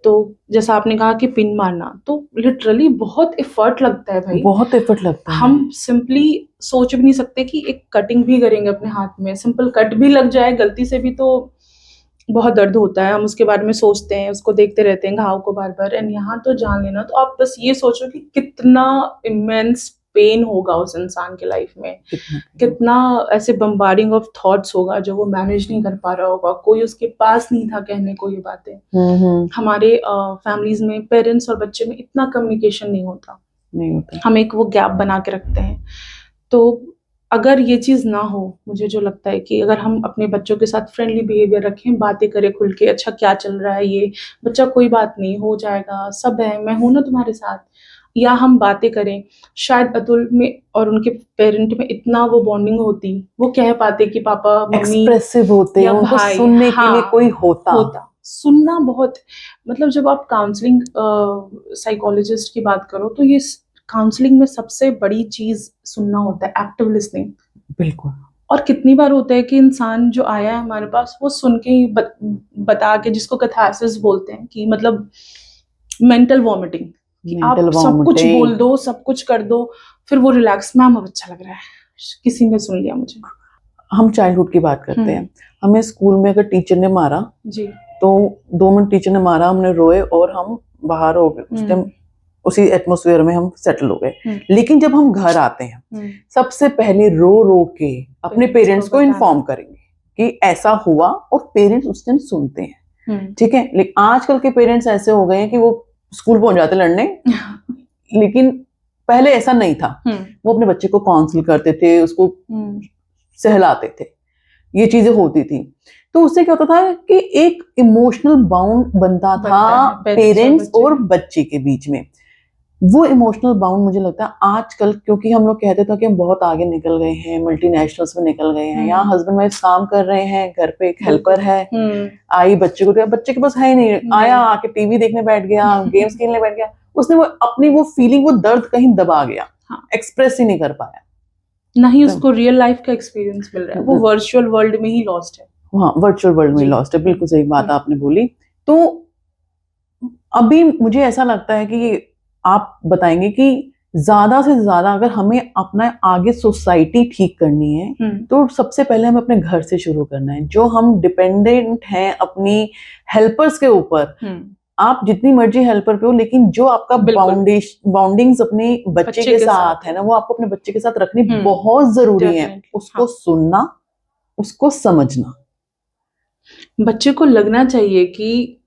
तो जैसा आपने कहा कि पिन मारना, तो लिटरली बहुत एफर्ट लगता है भाई, बहुत एफर्ट लगता है। हम सिंपली सोच भी नहीं सकते कि एक कटिंग भी करेंगे अपने हाथ में, सिंपल कट भी लग जाए गलती से भी तो बहुत दर्द होता है, हम उसके बारे में सोचते हैं, उसको देखते रहते हैं घाव को बार बार, एंड यहाँ तो जान लेना, तो आप बस ये सोचो कि कितना इमेंस पेन होगा उस इंसान के लाइफ में, कितना ऐसे बम्बार्डिंग ऑफ थॉट्स होगा जो वो मैनेज नहीं कर पा रहा होगा, कोई उसके पास नहीं था कहने को ये बातें। हमारे फैमिलीज में पेरेंट्स और बच्चे में इतना कम्युनिकेशन नहीं होता, हम एक वो गैप बना के रखते हैं। तो अगर ये चीज़ ना हो, मुझे जो लगता है कि अगर हम अपने बच्चों के साथ फ्रेंडली बिहेवियर रखें, बातें करें खुल के, अच्छा क्या चल रहा है, ये बच्चा कोई बात नहीं, हो जाएगा, सब है, मैं हूं ना तुम्हारे साथ, या हम बातें करें, शायद अतुल में और उनके पेरेंट में इतना वो बॉन्डिंग होती, वो कह पाते कि पापा मम्मी एक्सप्रेसिव होते हैं, उनको सुनने के लिए कोई होता। सुनना बहुत, मतलब जब आप काउंसलिंग साइकोलॉजिस्ट की बात करो तो ये काउंसलिंग में सबसे बड़ी चीज सुनना होता है, एक्टिव लिसनिंग। बिल्कुल। और कितनी बार होता है कि इंसान जो आया है हमारे पास, वो सुन के ही बता के, जिसको कैथारसिस बोलते हैं, कि मतलब मेंटल वॉमिटिंग, कि आप सब कुछ बोल दो, सब कुछ कर दो, फिर वो रिलैक्स, मैम अब अच्छा लग रहा है, किसी ने सुन लिया मुझे। हम चाइल्डहुड की बात करते हैं, हमें स्कूल में अगर टीचर ने मारा जी, तो 2 मिनट टीचर ने मारा, हमने रोए और हम बाहर हो गए, उस टाइम उसी एटमॉस्फेयर में हम सेटल हो गए। लेकिन जब हम घर आते हैं, सबसे पहले रो रो के अपने पेरेंट्स को इन्फॉर्म करेंगे कि ऐसा हुआ, और पेरेंट्स उस दिन सुनते हैं, ठीक है। लेकिन आजकल के पेरेंट्स ऐसे हो गए हैं कि वो स्कूल पहुंच जाते लड़ने, लेकिन पहले ऐसा नहीं था, वो अपने बच्चे को काउंसिल करते थे, उसको सहलाते थे, ये चीजें होती थी। तो उससे क्या होता था कि एक इमोशनल बाउंड बनता था पेरेंट्स और बच्चे के बीच में। वो इमोशनल बाउंड मुझे लगता है आजकल, क्योंकि हम लोग कहते थे कि हम बहुत आगे निकल गए हैं, मल्टीनेशनल्स में निकल गए हैं, यहाँ हस्बैंड वाइफ काम कर रहे हैं, घर पे एक हेल्पर है, आई बच्चे को दिया, बच्चे के पास है ही नहीं, आया आके टीवी देखने बैठ गया, गेम्स खेलने बैठ गया, उसने वो अपनी वो फीलिंग, वो दर्द कहीं दबा गया, एक्सप्रेस ही नहीं कर पाया, नहीं उसको रियल लाइफ का एक्सपीरियंस मिल रहा है, वो वर्चुअल वर्ल्ड में ही लॉस्ट है। हाँ, वर्चुअल वर्ल्ड में जी। लॉस्ट है, बिल्कुल सही बात हम्म। आपने बोली। तो अभी मुझे ऐसा लगता है कि आप बताएंगे कि ज्यादा से ज्यादा अगर हमें अपना आगे सोसाइटी ठीक करनी है तो सबसे पहले हमें अपने घर से शुरू करना है। जो हम डिपेंडेंट हैं अपनी हेल्पर्स के ऊपर, आप जितनी मर्जी हेल्पर पे हो, लेकिन जो आपका बिल्कुल। बाउंडिंग्स अपने बच्चे बच्चे के के साथ साथ है ना, वो आपको अपने बच्चे के साथ रखनी हम्म, बहुत जरूरी है। डेफिनेटली। उसको हाँ, सुनना, उसको समझना। बच्चे को लगना चाहिए कि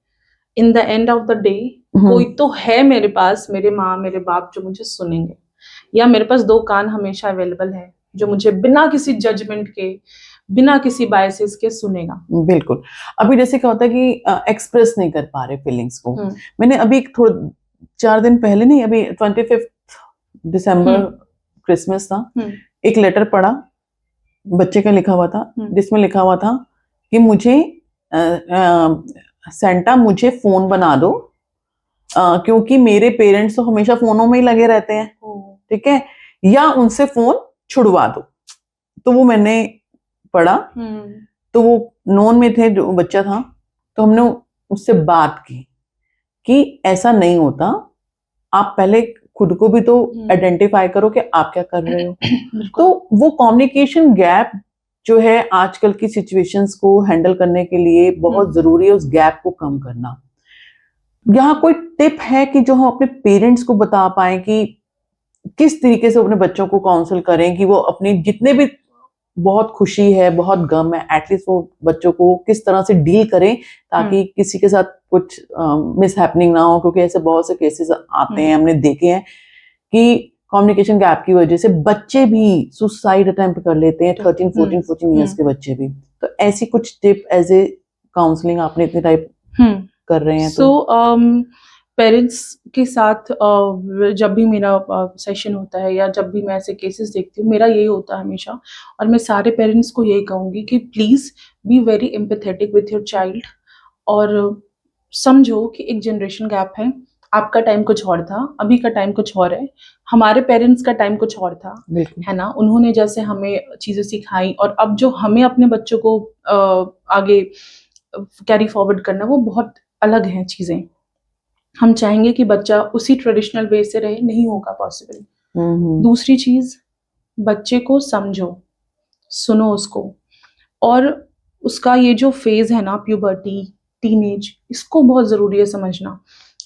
in the end of the day कोई तो है मेरे पास, मेरे माँ मेरे बाप, जो मुझे सुनेंगे, या मेरे पास दो कान हमेशा अवेलेबल है जो मुझे बिना किसी जजमेंट के, बिना किसी बायसेस के सुनेगा। बिल्कुल। अभी जैसे क्या होता है कि एक्सप्रेस नहीं कर पा रहे फीलिंग्स को। मैंने अभी थोड़ा 4 दिन पहले नहीं, अभी 25 दिसंबर क्रिसमस था, एक लेटर पढ़ा, बच्चे का लिखा हुआ था, जिसमें लिखा हुआ था कि मुझे सेंटा मुझे फोन बना दो, क्योंकि मेरे पेरेंट्स तो हमेशा फोनों में ही लगे रहते हैं, ठीक है, या उनसे फोन छुड़वा दो। तो वो मैंने पढ़ा, तो वो नॉन में थे, जो बच्चा था, तो हमने उससे बात की कि ऐसा नहीं होता, आप पहले खुद को भी तो आइडेंटिफाई करो कि आप क्या कर रहे हो। तो वो कम्युनिकेशन गैप जो है आजकल की सिचुएशंस को हैंडल करने के लिए बहुत जरूरी है, उस गैप को कम करना। यहाँ कोई टिप है कि जो हम अपने पेरेंट्स को बता पाए कि किस तरीके से अपने बच्चों को काउंसिल करें कि वो अपनी जितने भी बहुत खुशी है, बहुत गम है, एटलीस्ट वो बच्चों को किस तरह से डील करें ताकि किसी के साथ कुछ मिस हैपनिंग ना हो, क्योंकि ऐसे बहुत से केसेस आते हैं, हमने देखे हैं कि कम्युनिकेशन गैप की वजह से बच्चे भी सुसाइड अटेम्प्ट कर लेते हैं, 13, 14, 14 इयर्स के बच्चे भी। तो ऐसी कुछ टिप एज ए काउंसलिंग आपने इतने टाइप कर रहे हैं तो पेरेंट्स के साथ जब भी मेरा सेशन होता है या जब भी मैं ऐसे केसेस देखती हूँ, मेरा यही होता है हमेशा, और मैं सारे पेरेंट्स को यही कहूँगी कि please be very empathetic with your child, और समझो कि एक जनरेशन गैप है। आपका टाइम कुछ और था, अभी का टाइम कुछ और है, हमारे पेरेंट्स का टाइम कुछ और था, है ना। उन्होंने जैसे हमें चीज़ें सिखाई, और अब जो हमें अपने बच्चों को आगे कैरी फॉरवर्ड करना, वो बहुत अलग हैं चीज़ें। हम चाहेंगे कि बच्चा उसी ट्रेडिशनल वे से रहे, नहीं होगा पॉसिबल। दूसरी चीज़, बच्चे को समझो, सुनो उसको, और उसका ये जो फेज़ है ना, प्यूबर्टी, टीनेज, इसको बहुत ज़रूरी है समझना,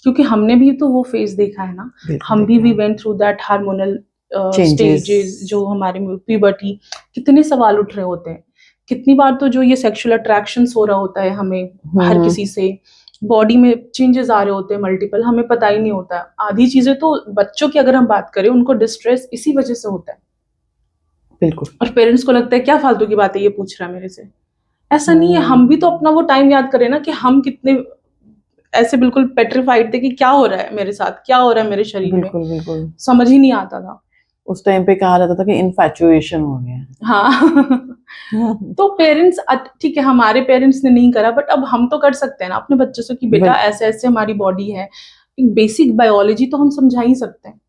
क्योंकि हमने भी तो वो फेज़ देखा है ना। हम भी we went through that hormonal stages, जो हमारे में प्यूबर्टी, कितने सवाल उठ रहे होते हैं, कितनी बार तो जो ये सेक्सुअल अट्रैक्शंस हो रहा होता है हमें हर किसी से, बॉडी में चेंजेस आ रहे होते हैं मल्टीपल, हमें पता ही नहीं होता। आधी चीजें तो बच्चों की अगर हम बात करें, उनको डिस्ट्रेस इसी वजह से होता है। बिल्कुल। और पेरेंट्स को लगता है क्या फालतू की बात है ये पूछ रहा है मेरे से। ऐसा नहीं है, हम भी तो अपना वो टाइम याद करें ना, कि हम कितने ऐसे बिल्कुल पेट्रिफाइड थे कि क्या हो रहा है मेरे साथ, क्या हो रहा है मेरे शरीर में, बिल्कुल समझ ही नहीं आता था। उस टाइम पे कहा जाता था कि इन्फैचुएशन हो गया। हाँ तो पेरेंट्स, ठीक है हमारे पेरेंट्स ने नहीं करा, बट अब हम तो कर सकते हैं ना अपने बच्चों से कि बेटा ऐसे ऐसे हमारी बॉडी है, बेसिक बायोलॉजी तो हम समझा ही सकते हैं।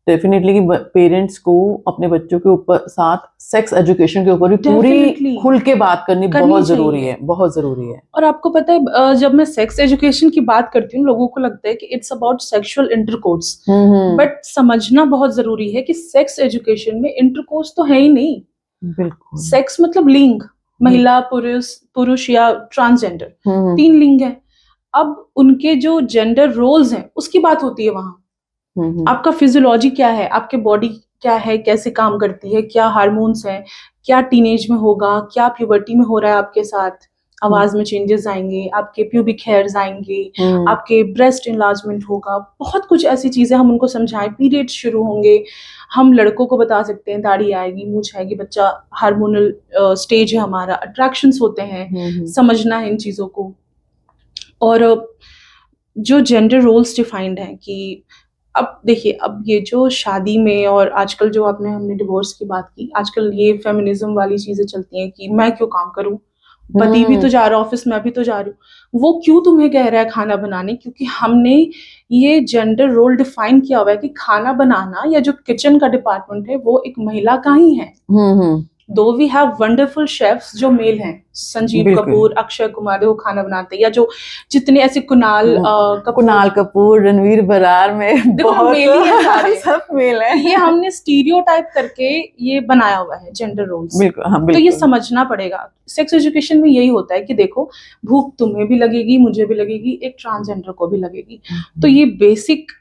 डेफिनेटली कि पेरेंट्स को अपने बच्चों के ऊपर साथ सेक्स एजुकेशन के ऊपर भी पूरी खुल के बात करनी बहुत जरूरी है, बहुत जरूरी है। और आपको पता है, जब मैं सेक्स एजुकेशन की बात करती हूँ, लोगों को लगता है कि it's about sexual intercourse, but समझना बहुत जरूरी है कि सेक्स एजुकेशन में इंटरकोर्स तो है ही नहीं। बिल्कुल। सेक्स मतलब लिंग, महिला, पुरुष या ट्रांसजेंडर, 3 लिंग है। अब उनके जो जेंडर रोल्स हैं उसकी बात होती है वहां। आपका फिजियोलॉजी क्या है, आपके बॉडी क्या है, कैसे काम करती है, क्या हार्मोन्स हैं, क्या टीनेज में होगा, क्या प्यूबर्टी में हो रहा है आपके साथ, आवाज में चेंजेस आएंगे, आपके प्यूबिक हेयर्स आएंगे, आपके ब्रेस्ट इनलार्जमेंट होगा, बहुत कुछ ऐसी चीजें हम उनको समझाएं। पीरियड्स शुरू होंगे, हम लड़कों को बता सकते हैं दाढ़ी आएगी, मूंछ आएगी, बच्चा हार्मोनल स्टेज है हमारा, अट्रैक्शंस होते हैं, समझना है इन चीजों को। और जो जेंडर रोल्स डिफाइंड हैं कि अब देखिए, अब ये जो शादी में, और आजकल जो हमने डिवोर्स की बात की, आजकल ये फेमिनिज्म वाली चीजें चलती हैं कि मैं क्यों काम करूं, पति भी तो जा रहा है ऑफिस, मैं भी तो जा रही हूँ, वो क्यों तुम्हें कह रहा है खाना बनाने, क्योंकि हमने ये जेंडर रोल डिफाइन किया हुआ है कि खाना बनाना या जो किचन का डिपार्टमेंट है वो एक महिला का ही है। दो वी हैव वंडरफुल शेफ्स जो मेल हैं, संजीव बिल्कुल। कपूर, अक्षय कुमार, देखो खाना बनाते हैं, या जो जितने ऐसे कुणाल कुणाल कपूर, रणवीर बरार में देखो बहुत मेल ही है सारे। सब मेल है। ये हमने स्टीरियोटाइप करके ये बनाया हुआ है जेंडर रोल्स। बिल्कुल, हाँ तो बिल्कुल। ये समझना पड़ेगा। सेक्स एजुकेशन में यही होता है कि देखो भूख तुम्हें भी लगेगी, मुझे भी लगेगी, एक ट्रांसजेंडर को भी लगेगी। तो ये बेसिक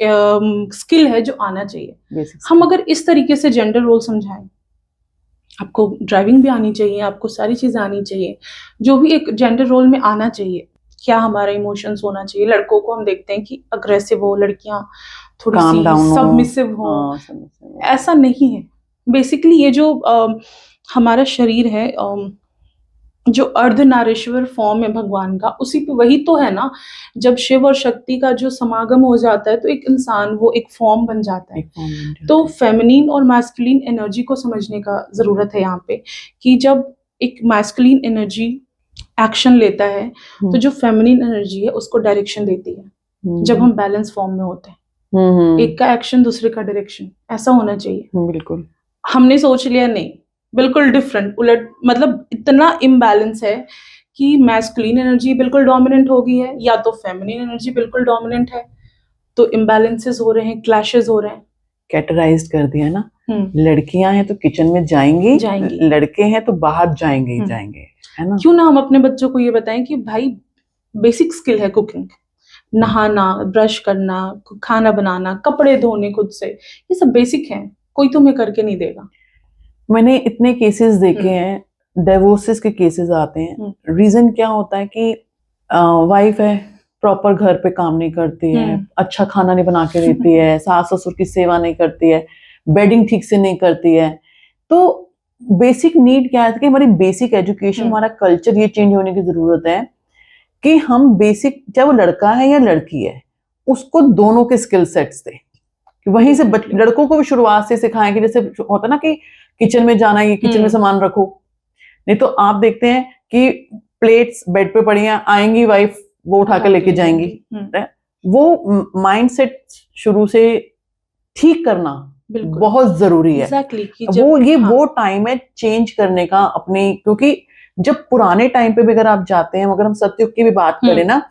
स्किल है जो आना चाहिए। Basic हम अगर इस तरीके से जेंडर रोल समझाएं, आपको ड्राइविंग भी आनी चाहिए, आपको सारी चीजें आनी चाहिए, जो भी एक जेंडर रोल में आना चाहिए, क्या हमारा इमोशंस होना चाहिए। लड़कों को हम देखते हैं कि अग्रेसिव हो, लड़कियां थोड़ी Calm सी down हो। सबमिसिव हो, हाँ, submissive हो। ऐसा नहीं है। बेसिकली ये जो हमारा शरीर है, जो अर्धनारीश्वर फॉर्म है भगवान का, उसी पे वही तो है ना। जब शिव और शक्ति का जो समागम हो जाता है तो एक इंसान वो एक फॉर्म बन जाता है। एक form बन जाता तो है। फेमिनिन और मैस्कुलिन एनर्जी को समझने का जरूरत है यहाँ पे, कि जब एक मैस्कुलिन एनर्जी एक्शन लेता है तो जो फेमिनिन एनर्जी है उसको डायरेक्शन देती है। जब हम बैलेंस फॉर्म में होते हैं, एक का एक्शन दूसरे का डायरेक्शन, ऐसा होना चाहिए। बिल्कुल। हमने सोच लिया नहीं, बिल्कुल डिफरेंट, उलट, मतलब इतना इम्बैलेंस है कि मैस्कुलिन एनर्जी बिल्कुल डोमिनेंट हो गई है या तो फेमिनिन एनर्जी बिल्कुल डोमिनेंट है। तो इम्बैलेंसेस हो रहे हैं, क्लैशेस हो रहे हैं। कैटेगराइज कर दिया ना, लड़कियां हैं तो किचन में जाएंगी, लड़के हैं तो बाहर जाएंगे ही जाएंगे, है ना। क्यों ना हम अपने बच्चों को ये बताएं कि भाई बेसिक स्किल है कुकिंग, नहाना, ब्रश करना, खाना बनाना, कपड़े धोने खुद से, ये सब बेसिक है, कोई तुम्हें करके नहीं देगा। मैंने इतने केसेस देखे हैं, डिवोर्सेस के केसेस आते हैं। रीजन क्या होता है कि वाइफ है, प्रॉपर घर पे काम नहीं करती है, अच्छा खाना नहीं बना के देती है, सास ससुर की सेवा नहीं करती है, बेडिंग ठीक से नहीं करती है। तो बेसिक नीड क्या है कि हमारी बेसिक एजुकेशन, हमारा कल्चर, ये चेंज होने की जरूरत है कि हम बेसिक, चाहे वो लड़का है या लड़की है, उसको दोनों के स्किल सेट्स दें। वहीं से लड़कों को भी शुरुआत से सिखाएं कि जैसे होता ना कि किचन में जाना, ये किचन में सामान रखो। नहीं तो आप देखते हैं कि प्लेट्स बेड पे पड़ी हैं, आएंगी वाइफ, वो उठा के लेके जाएंगी। वो माइंडसेट शुरू से ठीक करना बहुत जरूरी है। वो टाइम है चेंज करने का अपने, क्योंकि जब पुराने टाइम पे भी अगर आप जाते हैं, अगर हम सतयुग की भी बात करें ना,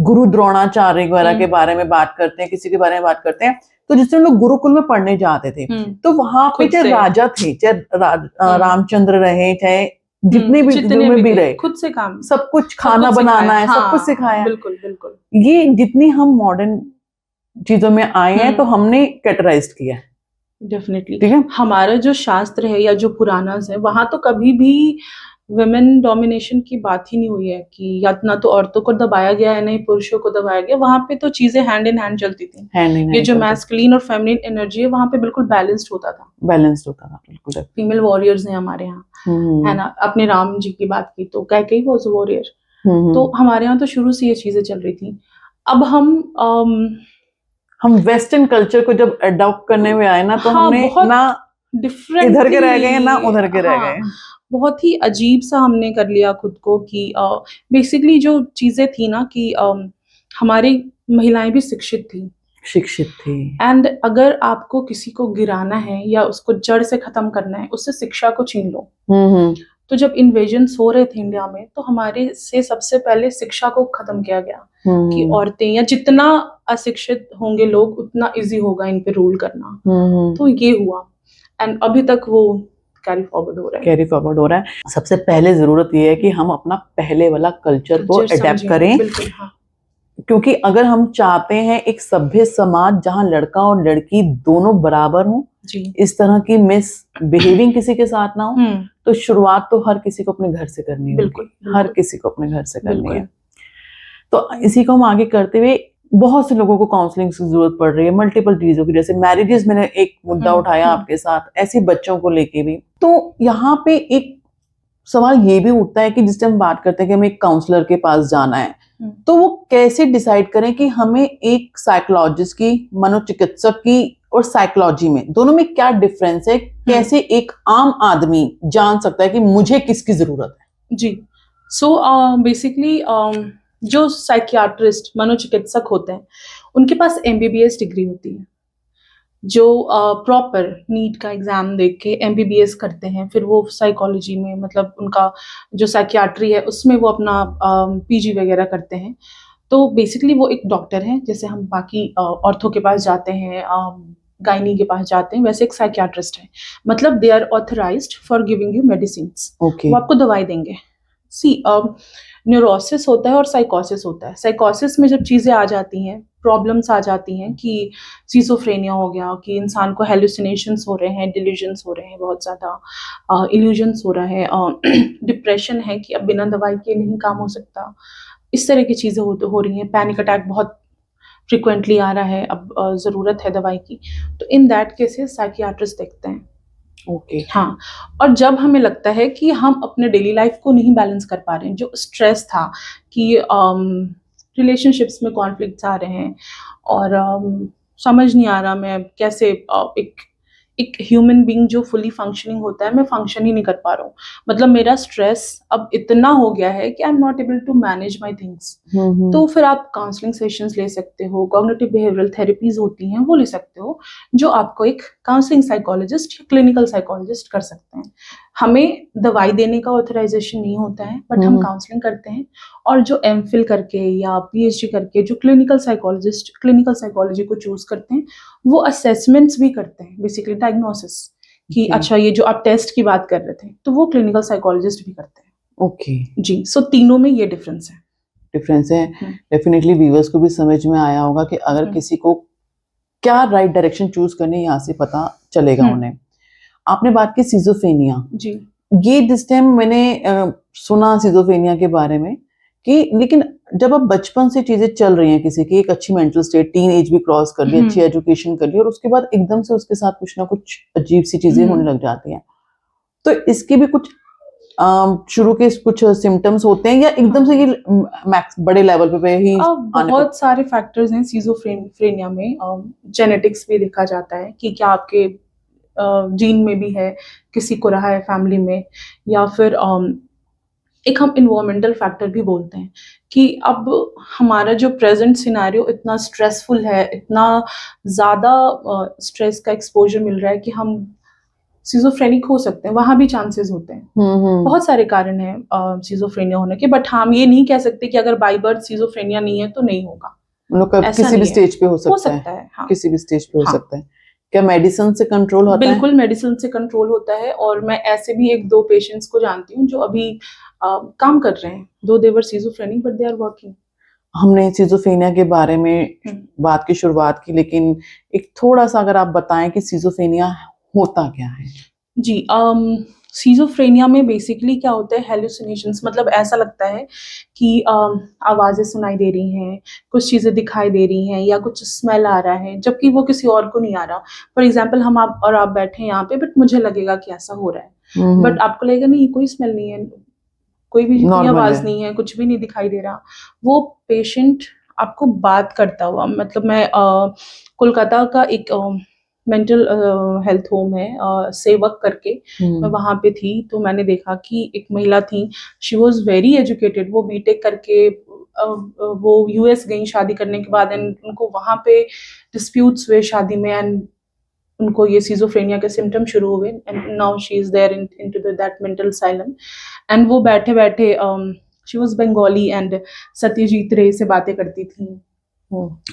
गुरु द्रोणाचार्य वगैरह के बारे में बात करते हैं, किसी के बारे में बात करते हैं, तो जिससे लोग गुरुकुल में पढ़ने जाते थे, तो वहां पे चाहे राजा थे, चाहे रामचंद्र रहे, चाहे जितने भी रहे, खुद से काम, सब कुछ, खाना बनाना है, सब कुछ सिखाया। बिल्कुल बिल्कुल। ये जितनी हम मॉडर्न चीजों में आए हैं तो हमने कैटेगराइज किया। डेफिनेटली, ठीक है। हमारा जो शास्त्र है या जो पुराणास है, वहां तो कभी भी वुमेन डोमिनेशन की बात ही नहीं हुई है कि या ना तो औरतों को दबाया गया है, नहीं पुरुषों को दबाया गया। वहां पे तो चीजें हैंड इन हैंड चलती थी। ये जो मैस्कुलिन और फेमिनिन एनर्जी है वहां पे बिल्कुल बैलेंस्ड होता था, बिल्कुल। फीमेल वॉरियर्स हैं हमारे यहाँ, है ना। अपने राम जी की बात की तो कैकेयी वाज अ वॉरियर। तो हमारे यहाँ तो शुरू से ये चीजें चल रही थी। अब हम वेस्टर्न कल्चर को जब अडॉप्ट करने में आए ना, तो हमने ना डिफरेंट इधर के रह गए ना उधर के रह गए। बहुत ही अजीब सा हमने कर लिया खुद को कि बेसिकली जो चीजें थी ना कि हमारी महिलाएं भी शिक्षित थी। एंड अगर आपको किसी को गिराना है या उसको जड़ से खत्म करना है, उससे शिक्षा को छीन लो। तो जब इन्वेजन्स हो रहे थे इंडिया में, तो हमारे से सबसे पहले शिक्षा को खत्म किया गया कि औरतें, या जितना अशिक्षित होंगे लोग उतना इजी होगा इन पे रूल करना। तो ये हुआ, एंड अभी तक वो कैरी फॉरवर्ड हो रहा है। सबसे पहले जरूरत ये है कि हम अपना पहले वाला कल्चर को अडेप्ट करें। बिल्कुल, हाँ। क्योंकि अगर हम चाहते हैं एक सभ्य समाज जहां लड़का और लड़की दोनों बराबर हों, इस तरह की मिस बिहेविंग किसी के साथ ना हो, तो शुरुआत तो हर किसी को अपने घर से करनी है। बिल्कुल। हर किसी को अपने घर से करनी है। तो इसी को हम आगे करते हुए, बहुत से लोगों को काउंसलिंग की जरूरत पड़ रही है, मल्टीपल चीजों की, जैसे मैरिजेस, मैंने एक मुद्दा उठाया आपके साथ, ऐसे बच्चों को लेके भी। तो यहाँ पे एक सवाल ये भी उठता है कि जिससे हम बात करते हैं कि हमें एक काउंसलर के पास जाना है, तो वो कैसे डिसाइड करें कि हमें एक साइकोलॉजिस्ट की, मनोचिकित्सक की और साइकोलॉजी में, दोनों में क्या डिफरेंस है? कैसे एक आम आदमी जान सकता है कि मुझे किसकी जरूरत है? जी, सो बेसिकली जो साइकियाट्रिस्ट, मनोचिकित्सक होते हैं, उनके पास MBBS डिग्री होती है। जो प्रॉपर नीट का एग्जाम देख के एमबीबीएस करते हैं, फिर वो साइकोलॉजी में मतलब उनका जो साइकियाट्री है उसमें वो अपना पीजी वगैरह करते हैं। तो बेसिकली वो एक डॉक्टर हैं, जैसे हम बाकी ऑर्थो के पास जाते हैं, गायनी के पास जाते हैं, वैसे एक साइकियाट्रिस्ट है। मतलब they are authorised for giving you medicines. Okay. वो आपको दवाई देंगे। सी न्यूरोसिस होता है और साइकोसिस होता है। साइकोसिस में जब चीज़ें आ जाती हैं, प्रॉब्लम्स आ जाती हैं कि सिज़ोफ्रेनिया हो गया, कि इंसान को हेलुसिनेशंस हो रहे हैं, डिल्यूजन्स हो रहे हैं, बहुत ज़्यादा इल्यूजन्स हो रहा है, डिप्रेशन है कि अब बिना दवाई के नहीं काम हो सकता। इस तरह की चीज़ें हो रही हैं, पैनिक अटैक बहुत फ्रीक्वेंटली आ रहा है, अब ज़रूरत है दवाई की। तो इन दैट केसेस साइकियाट्रिस्ट देखते हैं। ओके। हाँ, और जब हमें लगता है कि हम अपने डेली लाइफ को नहीं बैलेंस कर पा रहे हैं, जो स्ट्रेस था कि रिलेशनशिप्स में कॉन्फ्लिक्ट्स आ रहे हैं और समझ नहीं आ रहा मैं कैसे एक ह्यूमन बीइंग जो फुली फंक्शनिंग होता है, मैं फंक्शन ही नहीं कर पा रहा हूँ। मतलब मेरा स्ट्रेस अब इतना हो गया है कि I am not able to manage my things. तो फिर आप काउंसलिंग सेशंस ले सकते हो, कॉग्निटिव बिहेवियरल थेरेपीज होती हैं वो ले सकते हो, जो आपको एक काउंसलिंग साइकोलॉजिस्ट या क्लिनिकल साइकोलॉजिस्ट कर सकते हैं। हमें दवाई देने का ऑथराइजेशन नहीं होता है, बट हम काउंसलिंग करते हैं। और जो एमफिल करके या पीएचडी करके जो क्लिनिकल साइकोलॉजिस्ट क्लिनिकल साइकोलॉजी को चूज करते हैं, वो असेसमेंट्स भी करते हैं, बेसिकली डायग्नोसिस कि Okay. अच्छा ये जो आप टेस्ट की बात कर रहे थे, तो वो क्लिनिकल साइकोलॉजिस्ट भी करते हैं। ओके। जी, सो तीनों में ये डिफरेंस है। डिफरेंस है। डेफिनेटली व्यूअर्स को भी समझ में आया होगा कि अगर किसी को क्या राइट डायरेक्शन चूज करनी है, यहाँ से पता चलेगा उन्हें। आपने बात की सिजोफ्रेनिया। जी, ये दिस टाइम मैंने सुना सिजोफ्रेनिया के बारे में कि लेकिन जब अब बचपन से चीजें चल रही हैं, किसी की एक अच्छी मेंटल स्टेट, टीन एज भी क्रॉस कर ली, अच्छी एजुकेशन कर ली, और उसके बाद एकदम से उसके साथ कुछ ना कुछ अजीब सी चीजें होने लग जाती हैं, तो इसके भी कुछ शुरू के कुछ सिम्टम्स होते हैं या एकदम से ये मैक्स बड़े लेवल पे ही आने बहुत सारे फैक्टर्स हैं सिजोफ्रेनिया में। जेनेटिक्स भी देखा जाता है कि क्या आपके जीन में भी है, किसी को रहा है फैमिली में, या फिर एक हम इन्वायरमेंटल फैक्टर भी बोलते हैं कि अब हमारा जो प्रेजेंट सिनेरियो इतना स्ट्रेसफुल है, इतना ज़्यादा स्ट्रेस का एक्सपोजर मिल रहा है कि हम सिजोफ्रेनिक हो सकते हैं, वहाँ भी चांसेस होते हैं। बहुत सारे कारण हैं सिजोफ्रेनिया होने के, बट हम ये नहीं कह सकते कि अगर बाय बर्थ सिजोफ्रेनिया नहीं है तो नहीं होगा। ऐसा किसी भी नहीं है। स्टेज पे हो हो सकता सकता है, हाँ। किसी भी स्टेज पे हो हाँ। सकता है। क्या मेडिसिन से कंट्रोल होता है? बिल्कुल मेडिसिन से कंट्रोल होता है, और मैं ऐसे भी 1-2 पेशेंट्स को जानती हूँ जो अभी काम कर रहे हैं, though they were schizophrenic but they are working. हमने सिजोफ्रेनिया के बारे में बात की शुरुआत की, लेकिन एक थोड़ा सा अगर आप बताएं कि सिजोफ्रेनिया होता क्या है? जी, सिजोफ्रेनिया में बेसिकली क्या होता है, हेलुसिनेशंस, मतलब ऐसा लगता है कि आवाज़ें सुनाई दे रही हैं, कुछ चीज़ें दिखाई दे रही हैं, या कुछ स्मेल आ रहा है, जबकि वो किसी और को नहीं आ रहा। फॉर एग्जांपल हम आप बैठे हैं यहाँ पे, बट मुझे लगेगा कि ऐसा हो रहा है, बट आपको लगेगा नहीं, कोई स्मेल नहीं है, कोई भी कोई आवाज़ नहीं है, कुछ भी नहीं दिखाई दे रहा। वो पेशेंट आपको बात करता हुआ, मतलब मैं कोलकाता का एक मेंटल हेल्थ होम है, सेवक करके, मैं वहाँ पे थी, तो मैंने देखा कि एक महिला थी, शी वाज वेरी एजुकेटेड, वो बीटेक करके वो यूएस गई शादी करने के बाद, एंड उनको वहाँ पे डिस्प्यूट्स हुए शादी में, एंड उनको ये सिजोफ्रेनिया के सिम्टम शुरू हुए, and now she is there into that mental asylum. And वो बैठे बैठे she was Bengali and Satyajit Ray से बातें करती थी।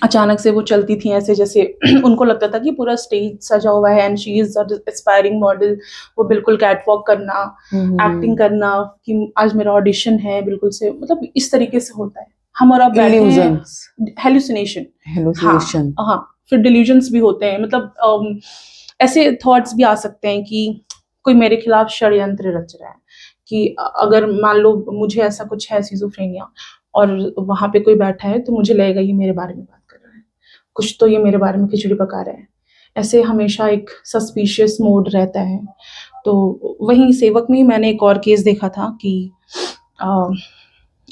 अचानक से वो चलती थी ऐसे, जैसे उनको लगता था कि पूरा स्टेज सजा हुआ है and she is aspiring model. वो बिल्कुल कैटवॉक करना, एक्टिंग करना कि आज मेरा ऑडिशन है, बिल्कुल से, मतलब इस तरीके से होता है। हम और आप बैठे हैं, हेलुसिनेशन। हाँ, फिर डिल्यूजन्स भी होते हैं, मतलब ऐसे थॉट्स भी आ सकते हैं कि कोई मेरे खिलाफ षड्यंत्र रच रहा है, कि अगर मान लो मुझे ऐसा कुछ है सिजोफ्रेनिया, और वहाँ पे कोई बैठा है, तो मुझे लगेगा ये मेरे बारे में बात कर रहा है, कुछ तो ये मेरे बारे में खिचड़ी पका रहा है। ऐसे हमेशा एक सस्पिशियस मोड रहता है। तो वहीं सेवक में मैंने एक और केस देखा था कि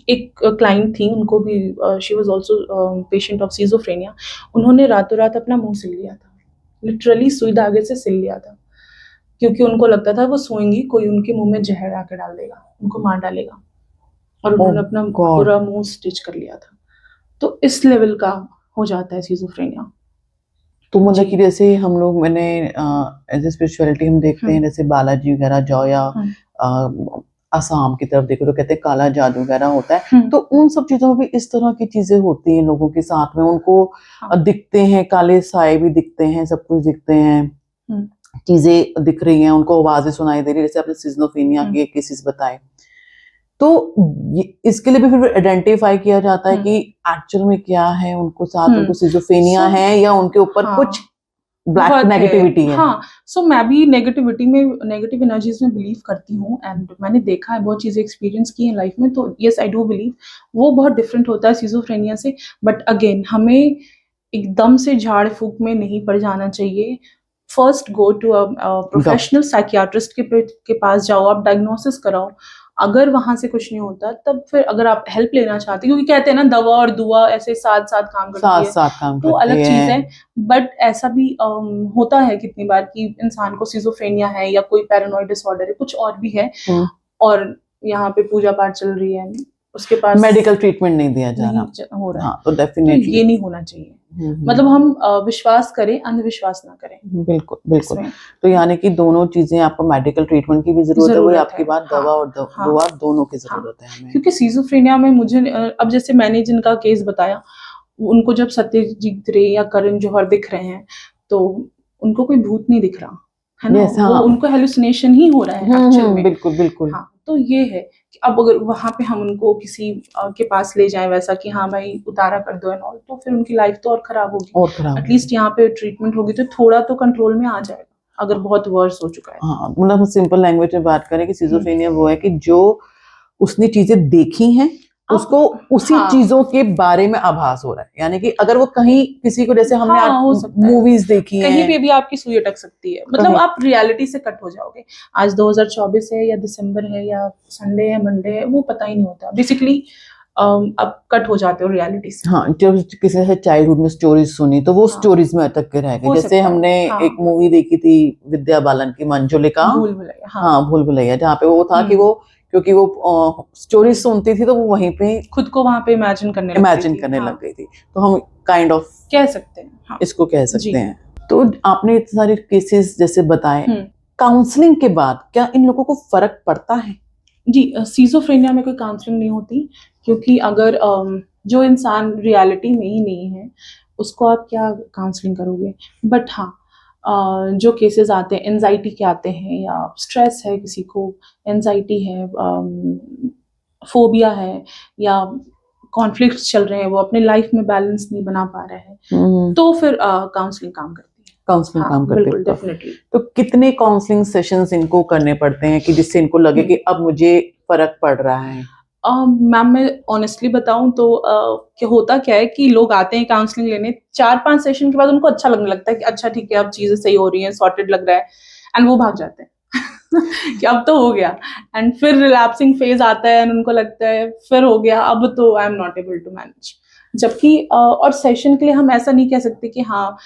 एक क्लाइंट थी, उनको भी she was also patient of schizophrenia. उन्होंने रातों रात अपना मुंह सिल लिया था, लिटरली सुई धागे से सिल लिया था, क्योंकि उनको लगता था वो सोएंगी, कोई उनके मुंह में जहर आकर डाल देगा, उनको मार डालेगा, और उन्होंने अपना पूरा मुंह स्टिच कर लिया था। तो इस लेवल का हो जाता है सिजोफ्रेनिया। तो मतलब जी। कि जैसे हम लोग मैंने एज ए स्पिरिचुअलिटी हम देखते हैं जैसे बालाजी वगैरह जाओ या असम की तरफ देखो तो कहते हैं काला जादू वगैरह होता है, तो उन सब चीजों में भी इस तरह की चीजें होती हैं लोगों के साथ में, उनको दिखते हैं काले साए भी दिखते हैं, सब कुछ दिखते हैं, चीजें दिख रही हैं, उनको आवाजें सुनाई दे रही है, जैसे आपने सिजोफ्रेनिया के केसेस बताए, तो इसके लिए भी फिर आइडेंटिफाई किया जाता है कि एक्चुअल में क्या है उनको साथ, उनको सिजोफ्रेनिया है या उनके ऊपर कुछ ब्लैक बहुत नेगेटिविटी है। हाँ, सो मैं भी नेगेटिव एनर्जीज में बिलीव करती हूँ एंड मैंने देखा है, बहुत चीज़ें एक्सपीरियंस की हैं लाइफ में, तो यस आई डू बिलीव वो बहुत डिफरेंट होता है सिजोफ्रेनिया से। बट अगेन हमें एकदम से झाड़ फूक में नहीं पड़ जाना चाहिए। First go to a professional psychiatrist के पास जाओ, आप डायग्नोसिस कराओ। अगर वहां से कुछ नहीं होता तब फिर अगर आप हेल्प लेना चाहते हैं, क्योंकि कहते हैं ना दवा और दुआ ऐसे साथ साथ काम करती है, साथ काम तो करती अलग चीज है। है। बट ऐसा भी होता है कितनी बार कि इंसान को सिजोफ्रेनिया है या कोई पैरानॉइड डिसऑर्डर है, कुछ और भी है, और यहाँ पे पूजा पाठ चल रही है, उसके पास मेडिकल ट्रीटमेंट नहीं दिया जा रहा, नहीं हो रहा है, हाँ, तो तो डेफिनेटली ये नहीं होना चाहिए। मतलब हम विश्वास करें, अंधविश्वास ना करें बिल्कुल बिल्कुल। इसमें। तो यानी कि दोनों चीजें, आपको मेडिकल ट्रीटमेंट की भी जरूरत है, वही आपकी बात, दवा और दुआ दोनों की जरूरत है हमें। क्योंकि सिजोफ्रेनिया में मुझे अब जैसे मैंने जिनका केस बताया, उनको जब सत्यजीत रे या करण जौहर दिख रहे हैं तो उनको कोई भूत नहीं दिख रहा है ना, Yes, वो हाँ। उनको हेलुसिनेशन ही हो रहा है एक्चुअल में। बिल्कुल बिल्कुल। हाँ, तो ये है कि अब अगर वहां पे हम उनको किसी के पास ले जाएं वैसा कि हाँ भाई उतारा कर दो एंड ऑल, तो फिर उनकी लाइफ तो और खराब होगी। और खराब एटलीस्ट यहाँ पे ट्रीटमेंट होगी तो थोड़ा तो कंट्रोल में आ जाएगा, अगर बहुत वर्स हो चुका है। हाँ, मतलब सिंपल लैंग्वेज में बात करें कि सिजोफ्रेनिया वो है कि जो उसने चीजें देखी हैं उसको उसी चीजों के बारे में आभास हो रहा है, यानी कि अगर वो कहीं किसी को, जैसे हमने आज मूवीज देखी हैं, कहीं पे भी आपकी सुई अटक सकती है, मतलब आप रियलिटी से कट हो जाओगे। आज 2024 है या दिसंबर है या संडे है मंडे है, वो पता ही नहीं होता बेसिकली, आप कट हो जाते हो रियलिटी से। हाँ, जब किसी से चाइल्डहुड में स्टोरीज सुनी तो वो स्टोरीज में अटक के रह गए, जैसे हमने एक मूवी देखी थी विद्या बालन की, मंजुलिका, भूल भुलैया, हाँ भूल भुलैया, जहाँ पे वो था कि वो, क्योंकि वो स्टोरी सुनती थी तो वो वहीं पे खुद को वहां पे इमेजिन करने लग गई थी, तो हम काइंड ऑफ कह सकते हैं, इसको कह सकते हैं। तो आपने इतने सारे केसेस जैसे बताए, काउंसलिंग के बाद क्या इन लोगों को फर्क पड़ता है? जी, सिजोफ्रेनिया में कोई काउंसलिंग नहीं होती, क्योंकि अगर जो इंसान रियलिटी में ही नहीं है उसको आप क्या काउंसलिंग करोगे। बट हाँ, जो केसेस आते हैं एंजाइटी के आते हैं, या स्ट्रेस है, किसी को एंजाइटी है, फोबिया है, या कॉन्फ्लिक्ट्स चल रहे हैं, वो अपने लाइफ में बैलेंस नहीं बना पा रहे हैं, तो फिर काउंसलिंग काम करती है। काउंसलिंग काम करते बिल्कुल, डेफिनेटली। तो कितने काउंसलिंग सेशंस इनको करने पड़ते हैं कि जिससे इनको लगे कि अब मुझे फर्क पड़ रहा है? मैम मैं ऑनेस्टली बताऊं तो क्या होता क्या है कि लोग आते हैं काउंसलिंग लेने, 4-5 सेशन के बाद उनको अच्छा लगने लगता है कि अच्छा ठीक है अब चीजें सही हो रही हैं, सॉर्टेड लग रहा है, एंड वो भाग जाते हैं कि अब तो हो गया, एंड फिर रिलैप्सिंग फेज आता है एंड उनको लगता है फिर हो गया, अब तो I am not able to manage. जबकि और सेशन के लिए हम ऐसा नहीं कह सकते कि हाँ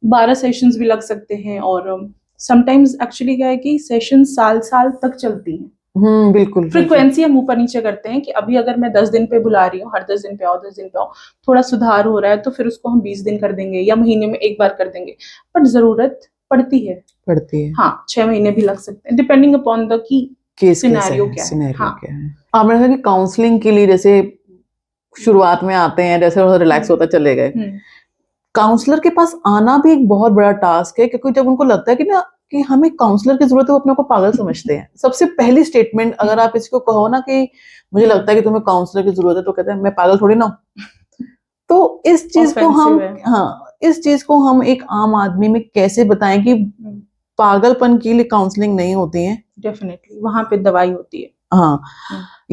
12 सेशंस भी लग सकते हैं, और समटाइम्स एक्चुअली क्या है कि सेशन साल तक चलती हैं। बिल्कुल। फ्रीक्वेंसी हम ऊपर नीचे करते हैं कि अभी अगर मैं 10 दिन पे बुला रही हूँ, हर 10 दिन पे आओ, 10 दिन पे आओ, थोड़ा सुधार हो रहा है तो फिर उसको हम 20 दिन कर देंगे या महीने में एक बार कर देंगे, बट जरूरत पड़ती है। हाँ, 6 महीने भी लग सकते हैं, depending upon the key scenario क्या है। आपने कहा कि काउंसलिंग के लिए जैसे शुरुआत में आते हैं, जैसे रिलैक्स होता चले गए, काउंसलर के पास आना भी एक बहुत बड़ा टास्क है, क्योंकि जब उनको लगता है कि ना कि हमें काउंसलर की जरूरत है, वो अपने को पागल समझते हैं। सबसे पहली स्टेटमेंट अगर आप इसको कहो ना कि मुझे लगता है कि तुम्हें काउंसलर की जरूरत है, तो कहते हैं मैं पागल थोड़ी ना हूं। तो इस चीज को हम, इस चीज को हम एक आम आदमी में कैसे बताएं कि पागलपन के लिए काउंसलिंग नहीं होती है, डेफिनेटली वहां पे दवाई होती है। हाँ,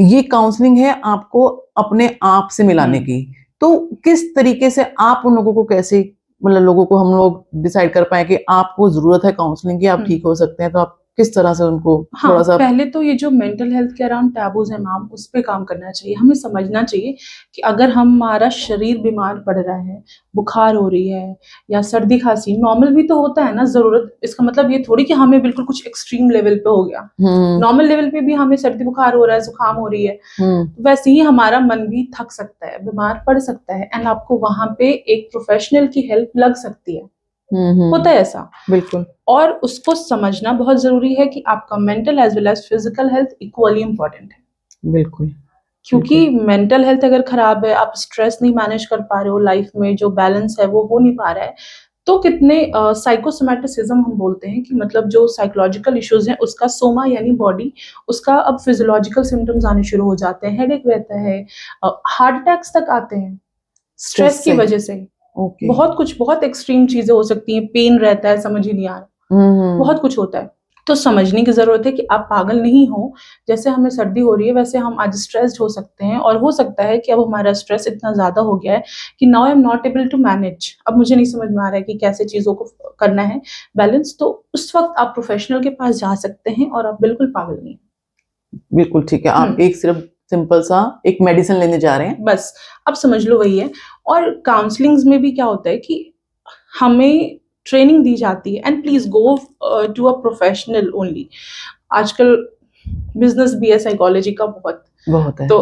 ये काउंसलिंग है आपको अपने आप से मिलाने की। तो किस तरीके से आप उन लोगों को कैसे, मतलब लोगों को हम लोग डिसाइड कर पाए कि आपको जरूरत है काउंसलिंग की, आप ठीक हो सकते हैं, तो आप किस तरह से उनको थोड़ा सा? पहले तो ये जो मेंटल हेल्थ के अराउंड टैबूज है मैम, उस पे काम करना चाहिए। हमें समझना चाहिए कि अगर हमारा शरीर बीमार पड़ रहा है, बुखार हो रही है या सर्दी खांसी, नॉर्मल भी तो होता है ना जरूरत, इसका मतलब ये थोड़ी कि हमें बिल्कुल कुछ एक्सट्रीम लेवल पे हो गया। नॉर्मल लेवल पे भी हमें सर्दी बुखार हो रहा है, जुकाम हो रही है, वैसे ही हमारा मन भी थक सकता है, बीमार पड़ सकता है, एंड आपको वहां पे एक प्रोफेशनल की हेल्प लग सकती है। होता है ऐसा। बिल्कुल और उसको समझना बहुत जरूरी है कि आपका mental as well as physical health equally important है। बिल्कुल क्योंकि मेंटल हेल्थ अगर खराब है, आप स्ट्रेस नहीं मैनेज कर पा रहे हो, लाइफ में जो बैलेंस है वो हो नहीं पा रहा है, तो कितने साइकोसोमैटिसिज्म हम बोलते हैं कि मतलब जो साइकोलॉजिकल इश्यूज हैं उसका सोमा यानी बॉडी, उसका अब फिजियोलॉजिकल सिम्टम्स आने शुरू हो जाते हैं, हेडेक रहता है, हार्ट अटैक्स तक आते हैं स्ट्रेस की से वजह से। ओके बहुत कुछ, बहुत एक्सट्रीम चीजें हो सकती हैं, पेन रहता है, समझ ही नहीं आ रहा, बहुत कुछ होता है। तो समझने की जरूरत है कि आप पागल नहीं हो। जैसे हमें सर्दी हो रही है वैसे हम आज स्ट्रेस्ड हो सकते हैं, और हो सकता है कि अब हमारा स्ट्रेस इतना ज्यादा हो गया है कि now I am not able to manage, अब मुझे नहीं समझ में आ रहा है कि कैसे चीजों को करना है बैलेंस। तो उस वक्त आप प्रोफेशनल के पास जा सकते हैं, और आप बिल्कुल पागल नहीं हैं। बिल्कुल ठीक है। आप एक सिर्फ सिंपल सा एक मेडिसिन लेने जा रहे हैं, बस अब समझ लो वही है। और काउंसलिंग्स में भी क्या होता है कि हमें ट्रेनिंग दी जाती है, and please go to a professional only. आजकल बिजनेस भी है साइकोलॉजी का बहुत है। तो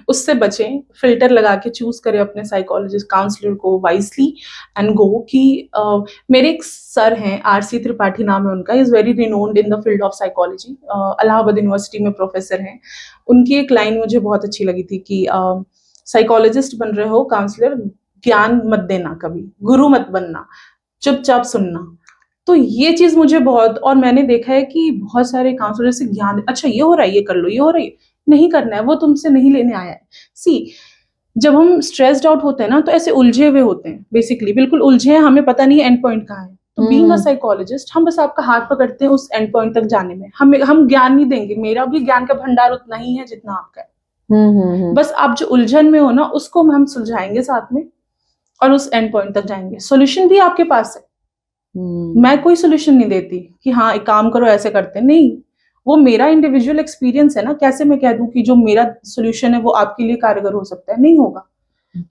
उससे बचें, फिल्टर लगा के चूज करें अपने साइकोलॉजिस्ट काउंसलर को वाइसली, एंड गो कि मेरे एक सर हैं, आरसी त्रिपाठी नाम है उनका, is very renowned in the field of psychology, Allahabad university में प्रोफेसर हैं। उनकी एक लाइन मुझे बहुत अच्छी लगी थी कि साइकोलॉजिस्ट बन रहे हो, काउंसलर, ज्ञान मत देना, कभी गुरु मत बनना, चुपचाप सुनना। तो ये चीज मुझे बहुत, और मैंने देखा है कि बहुत सारे काउंसलर से ज्ञान, अच्छा ये हो रहा है, ये कर लो, ये हो रहा है, नहीं करना है, वो तुमसे नहीं लेने आया है। सी, जब हम स्ट्रेस्ड आउट होते हैं ना तो ऐसे उलझे हुए होते हैं, बेसिकली बिल्कुल उलझे हैं, हमें पता नहीं एंड पॉइंट कहाँ है। तो बीइंग अ साइकोलॉजिस्ट हम बस आपका हाथ पकड़ते हैं उस एंड पॉइंट तक जाने में, हम ज्ञान नहीं देंगे, मेरा भी ज्ञान का भंडार उतना ही है जितना आपका है। बस आप जो उलझन में हो ना उसको हम सुलझाएंगे साथ में, और उस एंड पॉइंट तक जाएंगे। सोल्यूशन भी आपके पास है, मैं कोई सोल्यूशन नहीं देती कि हाँ एक काम करो ऐसे करते, नहीं, वो मेरा इंडिविजुअल एक्सपीरियंस है ना, कैसे मैं कह दूं कि जो मेरा सोल्यूशन है वो आपके लिए कारगर हो सकता है, नहीं होगा।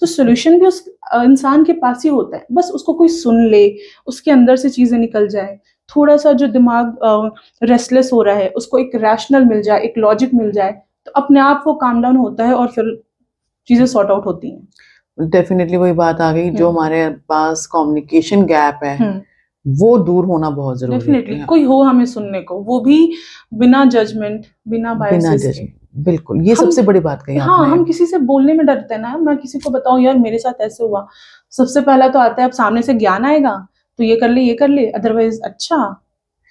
तो सोल्यूशन भी उस इंसान के पास ही होता है, बस उसको कोई सुन ले, उसके अंदर से चीजें निकल जाए, थोड़ा सा जो दिमाग रेस्टलेस हो रहा है उसको एक रैशनल मिल जाए, एक लॉजिक मिल जाए, तो अपने आप वो काम डाउन होता है, और फिर चीजें सॉर्ट आउट होती हैं। डेफिनेटली वही बात आ गई, जो हमारे पास कम्युनिकेशन गैप है वो दूर होना बहुत जरूरी डेफिनेटली है। कोई हो हमें सुनने को, वो भी बिना जजमेंट, बिना बिना बायसेस के। जजमेंट, बिल्कुल ये हम, सबसे बड़ी बात कही हाँ, आपने। हम किसी से बोलने में डरते हैं ना, मैं किसी को बताऊं यार मेरे साथ ऐसे हुआ, सबसे पहला तो आता है अब सामने से ज्ञान आएगा, तो ये कर ले, ये कर ले, अदरवाइज अच्छा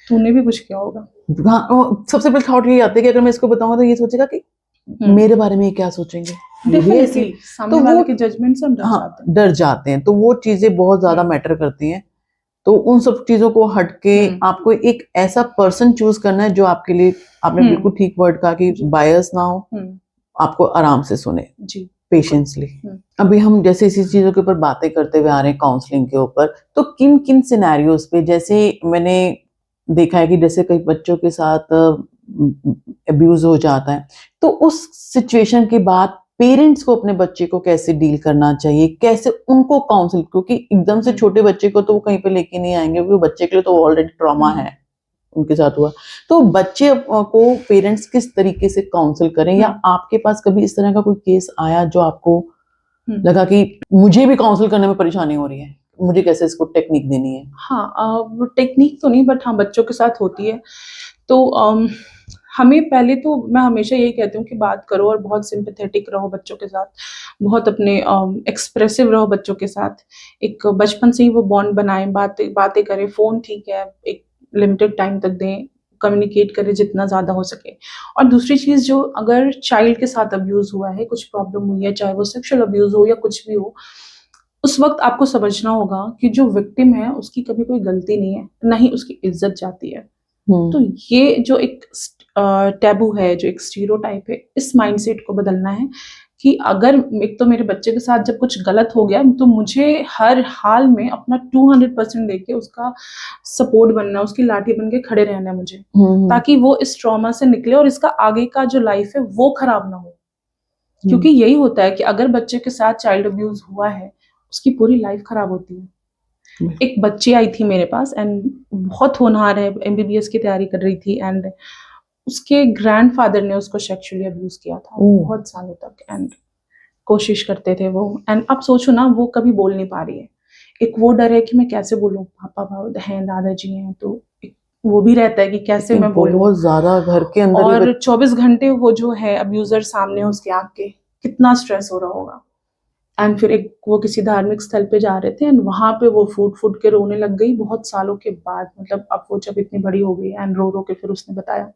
तूने भी कुछ किया होगा। हाँ, सबसे पहले थॉट ये आती है कि अगर मैं इसको बताऊंगा तो ये सोचेगा कि मेरे बारे में ये क्या सोचेंगे, ये भी ऐसी। डेफिनेटली सामने वाले के जजमेंट से हम डर हाँ जाते हैं। डर जाते हैं, तो वो चीजें बहुत ज्यादा मैटर करती हैं। तो उन सब चीजों को हट के आपको एक ऐसा पर्सन चूज करना है जो आपके लिए, आपने बिल्कुल ठीक वर्ड कहा कि बायस ना हो, आपको आराम से सुने, जी, पेशेंसली। अभी हम जैसे इसी चीजों के ऊपर बातें करते हुए आ रहे हैं काउंसलिंग के ऊपर, तो किन किन सिनेरियोज पे, जैसे मैंने देखा है कि जैसे कई बच्चों के साथ अब्यूज हो जाता है, तो उस सिचुएशन के बाद पेरेंट्स को अपने बच्चे को कैसे डील करना चाहिए, कैसे उनको काउंसिल, क्योंकि एकदम से छोटे बच्चे को तो वो कहीं पे लेके नहीं आएंगे, क्योंकि बच्चे के लिए तो ऑलरेडी ट्रॉमा है उनके साथ हुआ। तो बच्चे को पेरेंट्स किस तरीके से काउंसिल करें, या आपके पास कभी इस तरह का कोई केस आया जो आपको लगा कि मुझे भी काउंसिल करने में परेशानी हो रही है, मुझे कैसे इसको टेक्निक देनी है? हाँ, टेक्निक तो नहीं, बट हाँ बच्चों के साथ होती है। तो हमें पहले तो मैं हमेशा यही कहती हूँ कि बात करो और बहुत सिंपैथेटिक रहो बच्चों के साथ, बहुत अपने एक्सप्रेसिव रहो बच्चों के साथ, एक बचपन से ही वो बॉन्ड बनाएं, बातें बातें करें, फ़ोन ठीक है एक लिमिटेड टाइम तक दें, कम्युनिकेट करें जितना ज़्यादा हो सके। और दूसरी चीज़, जो अगर चाइल्ड के साथ अब्यूज़ हुआ है, कुछ प्रॉब्लम हुई है, चाहे वो सेक्शुअल अब्यूज़ हो या कुछ भी हो, उस वक्त आपको समझना होगा कि जो विक्टिम है उसकी कभी कोई गलती नहीं है, ना ही उसकी इज्जत जाती है। तो ये जो एक टैबू है, जो एक स्टीरियोटाइप है, इस माइंडसेट को बदलना है कि अगर एक तो मेरे बच्चे के साथ जब कुछ गलत हो गया तो मुझे हर हाल में अपना 200% देके उसका सपोर्ट बनना है, उसकी लाठी बन के खड़े रहना है मुझे, ताकि वो इस ट्रॉमा से निकले और इसका आगे का जो लाइफ है वो खराब ना हो। क्योंकि यही होता है कि अगर बच्चे के साथ चाइल्ड अब्यूज हुआ है उसकी पूरी लाइफ खराब होती है। एक बच्ची आई थी मेरे पास, एंड बहुत होनहार है, एमबीबीएस की तैयारी कर रही थी, एंड उसके ग्रैंडफादर ने उसको सेक्सुअली अब्यूज किया था बहुत सालों तक, एंड कोशिश करते थे वो, एंड अब सोचो ना वो कभी बोल नहीं पा रही है, एक वो डर है कि मैं कैसे बोलूँ, पापा हैं, दादाजी हैं, तो एक वो भी रहता है कि कैसे मैं बोलूँ। बहुत ज्यादा घर के अंदर ही और 24 घंटे वो जो है अब्यूजर सामने उसके आँख के, कितना स्ट्रेस हो रहा होगा। एंड फिर एक वो किसी धार्मिक स्थल पे जा रहे थे एंड वहाँ पे वो फूट के रोने लग गई बहुत सालों के बाद, मतलब अब वो जब इतनी बड़ी हो गई एंड रो के फिर उसने बताया।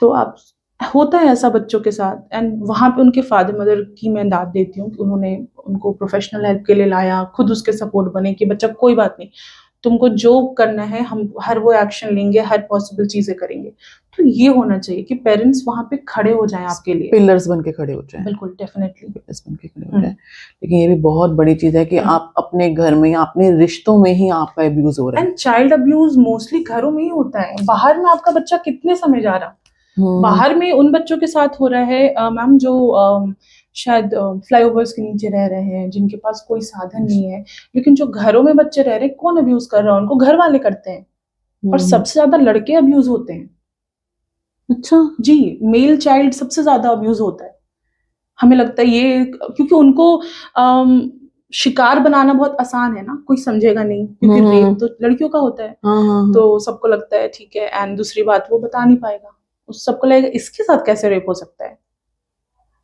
तो आप होता है ऐसा बच्चों के साथ। एंड वहाँ पे उनके फादर मदर की मैं दाद देती हूँ कि उन्होंने उनको प्रोफेशनल हेल्प के लिए लाया, खुद उसके सपोर्ट बने कि बच्चा कोई बात नहीं, तुमको जो करना है हम हर वो एक्शन लेंगे, हर पॉसिबल चीजें करेंगे। तो ये होना चाहिए कि पेरेंट्स वहाँ पे खड़े हो जाएं आपके लिए, पिलर्स बन के खड़े हो जाएं। बिल्कुल, डेफिनेटली पिलर्स बन के खड़े हो जाएं। लेकिन ये भी बहुत बड़ी चीज है कि आप अपने घर में या अपने रिश्तों में ही आपका अब्यूज हो रहा है। एंड चाइल्ड अब्यूज मोस्टली घरों में ही होता है, बाहर में आपका बच्चा कितने समय जा रहा, बाहर में उन बच्चों के साथ हो रहा है मैम जो शायद फ्लाईओवर्स के नीचे रह रहे हैं, जिनके पास कोई साधन नहीं है, लेकिन जो घरों में बच्चे रह रहे हैं, कौन अब्यूज कर रहा है उनको? घर वाले करते हैं। और सबसे ज्यादा लड़के अब्यूज होते हैं। अच्छा जी, मेल चाइल्ड सबसे ज्यादा अब्यूज होता है। हमें लगता है ये क्योंकि उनको शिकार बनाना बहुत आसान है ना, कोई समझेगा नहीं, क्योंकि रेप तो लड़कियों का होता है। तो सबको लगता है ठीक है। एंड दूसरी बात, वो बता नहीं पाएगा, उस सबको लगेगा इसके साथ कैसे रेप हो सकता है।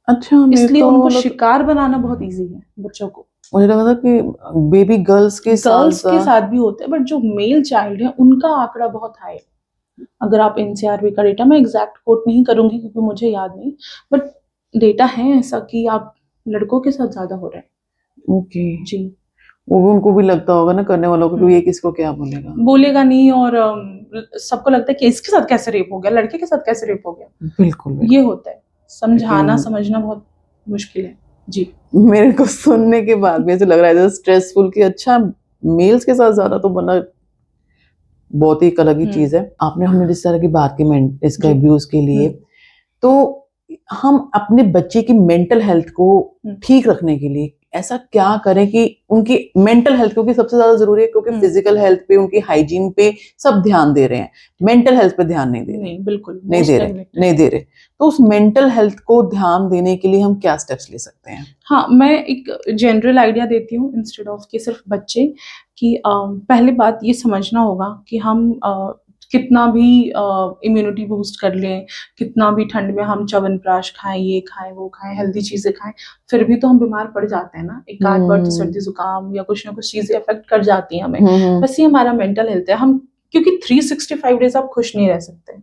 अच्छा, इसलिए उनको शिकार बनाना बहुत इजी है बच्चों को। मुझे लगा था कि बेबी गर्ल्स के साथ भी होते हैं, बट जो मेल चाइल्ड है उनका आंकड़ा बहुत हाई है। अगर आप एनसीआरबी का डेटा, मैं एग्जैक्ट कोट नहीं करूंगी क्योंकि मुझे याद नहीं, बट डेटा है ऐसा कि आप लड़कों के साथ ज्यादा हो रहा है। ओके जी, वो भी उनको भी लगता होगा ना करने वालों को कि ये किसको क्या बोलेगा नहीं, और सबको लगता है कि इसके साथ कैसे रेप हो गया, लड़के के साथ कैसे रेप हो गया। बिल्कुल ये होता है, समझाना समझना बहुत मुश्किल है। जी, मेरे को सुनने के बाद भी ऐसे लग रहा है स्ट्रेसफुल कि अच्छा मेल्स के साथ ज्यादा तो बना बहुत ही एक अलग ही चीज है। आपने हमने जिस तरह की बात की इसका अब्यूज के लिए, तो हम अपने बच्चे की मेंटल हेल्थ को ठीक रखने के लिए ऐसा क्या करें कि उनकी मेंटल हेल्थ, क्योंकि सबसे ज्यादा जरूरी है, क्योंकि फिजिकल हेल्थ पे, उनकी हाइजीन पे सब ध्यान दे रहे हैं, मेंटल हेल्थ पे ध्यान नहीं दे रहे। नहीं, बिल्कुल नहीं दे रहे। तो उस मेंटल हेल्थ को ध्यान देने के लिए हम क्या स्टेप्स ले सकते हैं? हाँ, मैं एक जनरल आइडिया देती हूँ इंस्टेड ऑफ कि सिर्फ बच्चे की। पहले बात ये समझना होगा कि हम कितना भी इम्यूनिटी बूस्ट कर लें, कितना भी ठंड में हम च्यवनप्राश खाएं, ये खाएं, वो खाएं, हेल्दी चीजें खाएं, फिर भी तो हम बीमार पड़ जाते हैं ना। एक आध बार तो सर्दी जुकाम या कुछ ना कुछ चीजें अफेक्ट कर जाती हैं हमें। बस ये हमारा मेंटल हेल्थ है। हम क्योंकि 365 डेज आप खुश नहीं रह सकते,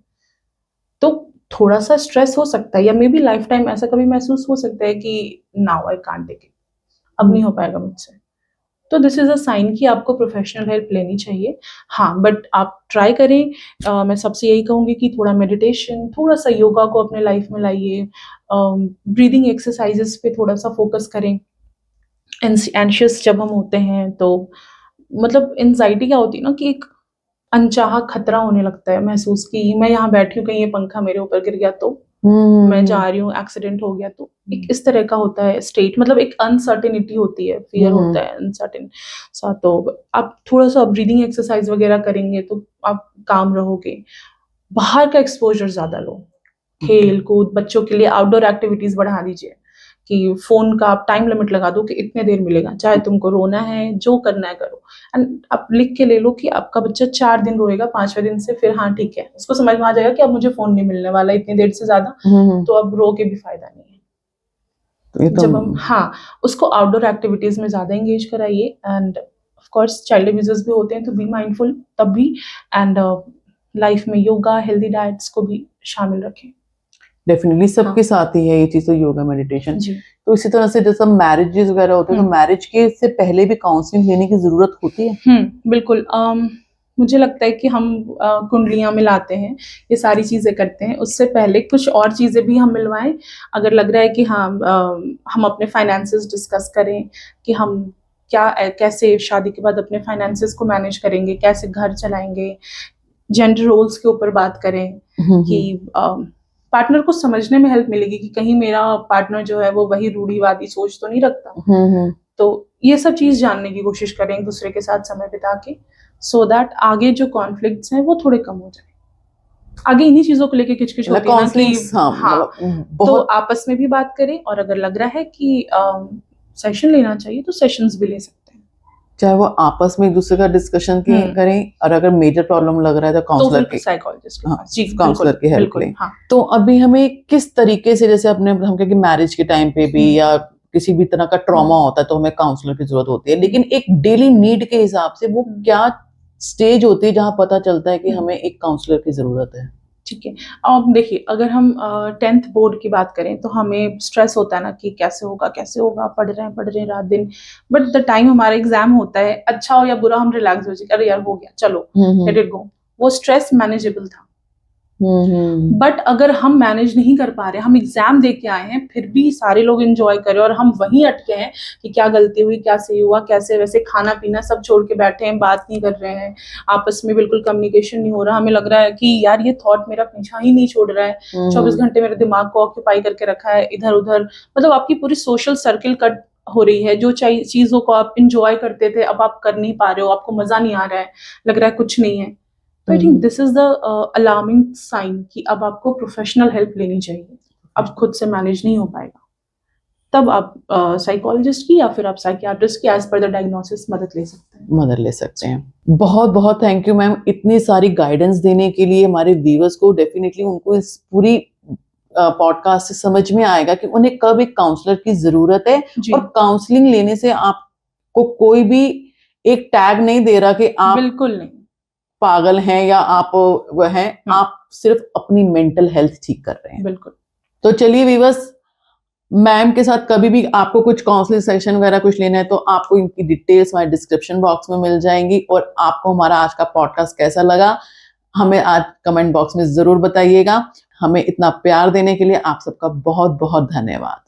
तो थोड़ा सा स्ट्रेस हो सकता है, या मे बी लाइफ टाइम ऐसा कभी महसूस हो सकता है कि now I can't take it, अब नहीं हो पाएगा मुझसे। तो दिस इज अ साइन कि आपको प्रोफेशनल हेल्प लेनी चाहिए। हाँ, बट आप ट्राई करें। मैं सबसे यही कहूँगी कि थोड़ा मेडिटेशन, थोड़ा सा योगा को अपने लाइफ में लाइए, ब्रीदिंग एक्सरसाइजेस पे थोड़ा सा फोकस करें। एंशियस जब हम होते हैं तो मतलब एंजाइटी क्या होती है ना कि एक अनचाहा खतरा होने लगता है महसूस, कि मैं यहाँ बैठी हूँ, कहीं ये पंखा मेरे ऊपर गिर गया तो, मैं जा रही हूँ एक्सीडेंट हो गया तो, एक इस तरह का होता है स्टेट, मतलब एक अनसर्टेनिटी होती है, फियर होता है अनसर्टेन सा। तो आप थोड़ा सा ब्रीदिंग एक्सरसाइज वगैरह करेंगे तो आप काम रहोगे। बाहर का एक्सपोजर ज्यादा लो, खेल कूद, बच्चों के लिए आउटडोर एक्टिविटीज बढ़ा दीजिए, कि फोन का आप टाइम लिमिट लगा दो कि इतने देर मिलेगा, चाहे तुमको रोना है, जो करना है करो। एंड आप लिख के ले लो कि आपका बच्चा 4 दिन रोएगा, 5वें दिन से फिर हाँ ठीक है, उसको समझ में आ जाएगा कि अब मुझे फोन नहीं मिलने वाला इतनी देर से ज्यादा, तो अब रो के भी फायदा नहीं है। जब हम उसको आउटडोर एक्टिविटीज में ज्यादा एंगेज कराइए। End of course child abusers भी होते हैं, तो बी माइंडफुल तब भी। एंड लाइफ में योगा, हेल्दी डाइट्स को भी शामिल रखें। डेफिनेटली सबके साथ ही है ये चीज, तो योगा, मेडिटेशन। तो इसी तरह से जैसे मैरिजेस वगैरह होते हैं, तो मैरिज के से पहले भी काउंसलिंग लेने की जरूरत होती है? बिल्कुल। मुझे लगता है कि हम कुंडलियां मिलाते हैं, ये सारी चीजें करते हैं, उससे पहले कुछ और चीजें भी हम मिलवाएं। अगर लग रहा है कि हाँ हम अपने फाइनेंसेस डिस्कस करें कि हम कैसे शादी के बाद अपने फाइनेंसेस को मैनेज करेंगे, कैसे घर चलाएंगे, जेंडर रोल्स के ऊपर बात करें, कि पार्टनर को समझने में हेल्प मिलेगी कि कहीं मेरा पार्टनर जो है वो वही रूढ़िवादी सोच तो नहीं रखता। तो ये सब चीज जानने की कोशिश करें एक दूसरे के साथ समय बिता के, सो दैट आगे जो कॉन्फ्लिक्ट्स हैं वो थोड़े कम हो जाए। आगे इन्हीं चीजों को लेके किचकिच होती है ना कि तो आपस में भी बात करें, और अगर लग रहा है कि सेशन लेना चाहिए तो सेशंस भी ले सकते हैं। चाहे वो आपस में एक दूसरे का डिस्कशन करें, और अगर मेजर प्रॉब्लम लग रहा है तो तो काउंसलर फिर की साइकोलॉजिस्ट के हाँ, पास। जी, काउंसलर की हेल्प बिल्कुल, लें। हाँ। तो अभी हमें किस तरीके से, जैसे अपने हम कहें कि मैरिज के टाइम पे भी या किसी भी तरह का ट्रॉमा होता है तो हमें काउंसलर की जरूरत होती है, लेकिन एक डेली नीड के हिसाब से वो क्या स्टेज होती है जहां पता चलता है कि हमें एक काउंसलर की जरूरत है? ठीक है। अब देखिए, अगर हम 10th बोर्ड की बात करें तो हमें स्ट्रेस होता है ना कि कैसे होगा, पढ़ रहे हैं रात दिन, बट द टाइम हमारा एग्जाम होता है, अच्छा हो या बुरा, हम रिलैक्स हो जाए, अरे यार हो गया, चलो लेट इट गो। वो स्ट्रेस मैनेजेबल था। बट अगर हम मैनेज नहीं कर पा रहे, हम एग्जाम दे के आए हैं, फिर भी सारे लोग एंजॉय करें और हम वहीं अटके हैं कि क्या गलती हुई, क्या सही हुआ, कैसे वैसे, खाना पीना सब छोड़ के बैठे हैं, बात नहीं कर रहे हैं, आपस में बिल्कुल कम्युनिकेशन नहीं हो रहा, हमें लग रहा है कि यार ये थॉट मेरा पीछा ही नहीं छोड़ रहा है, 24 घंटे मेरे दिमाग को ऑक्यूपाई करके रखा है इधर उधर। मतलब आपकी पूरी सोशल सर्किल कट हो रही है, जो चीजों को आप इंजॉय करते थे अब आप कर नहीं पा रहे हो, आपको मजा नहीं आ रहा है, लग रहा है कुछ नहीं है। तो I think this is the alarming sign कि अब आपको प्रोफेशनल हेल्प लेनी चाहिए, अब खुद से मैनेज नहीं हो पाएगा, तब आप साइकोलॉजिस्ट की या फिर आप साइकियाट्रिस्ट की एज पर द डायग्नोसिस मदद ले सकते हैं। बहुत बहुत थैंक यू मैम, इतनी सारी गाइडेंस देने के लिए। हमारे व्यूअर्स को डेफिनेटली उनको इस पूरी पॉडकास्ट से समझ में आएगा कि उन्हें कब एक काउंसलर की जरूरत है, और काउंसलिंग लेने से आपको कोई भी एक टैग नहीं दे रहा कि आप बिल्कुल नहीं पागल हैं या आप वो हैं, आप सिर्फ अपनी मेंटल हेल्थ ठीक कर रहे हैं। बिल्कुल। तो चलिए व्यूअर्स, मैम के साथ कभी भी आपको कुछ काउंसलिंग सेशन वगैरह कुछ लेना है तो आपको इनकी डिटेल्स हमारे डिस्क्रिप्शन बॉक्स में मिल जाएंगी। और आपको हमारा आज का पॉडकास्ट कैसा लगा हमें आज कमेंट बॉक्स में जरूर बताइएगा। हमें इतना प्यार देने के लिए आप सबका बहुत बहुत धन्यवाद।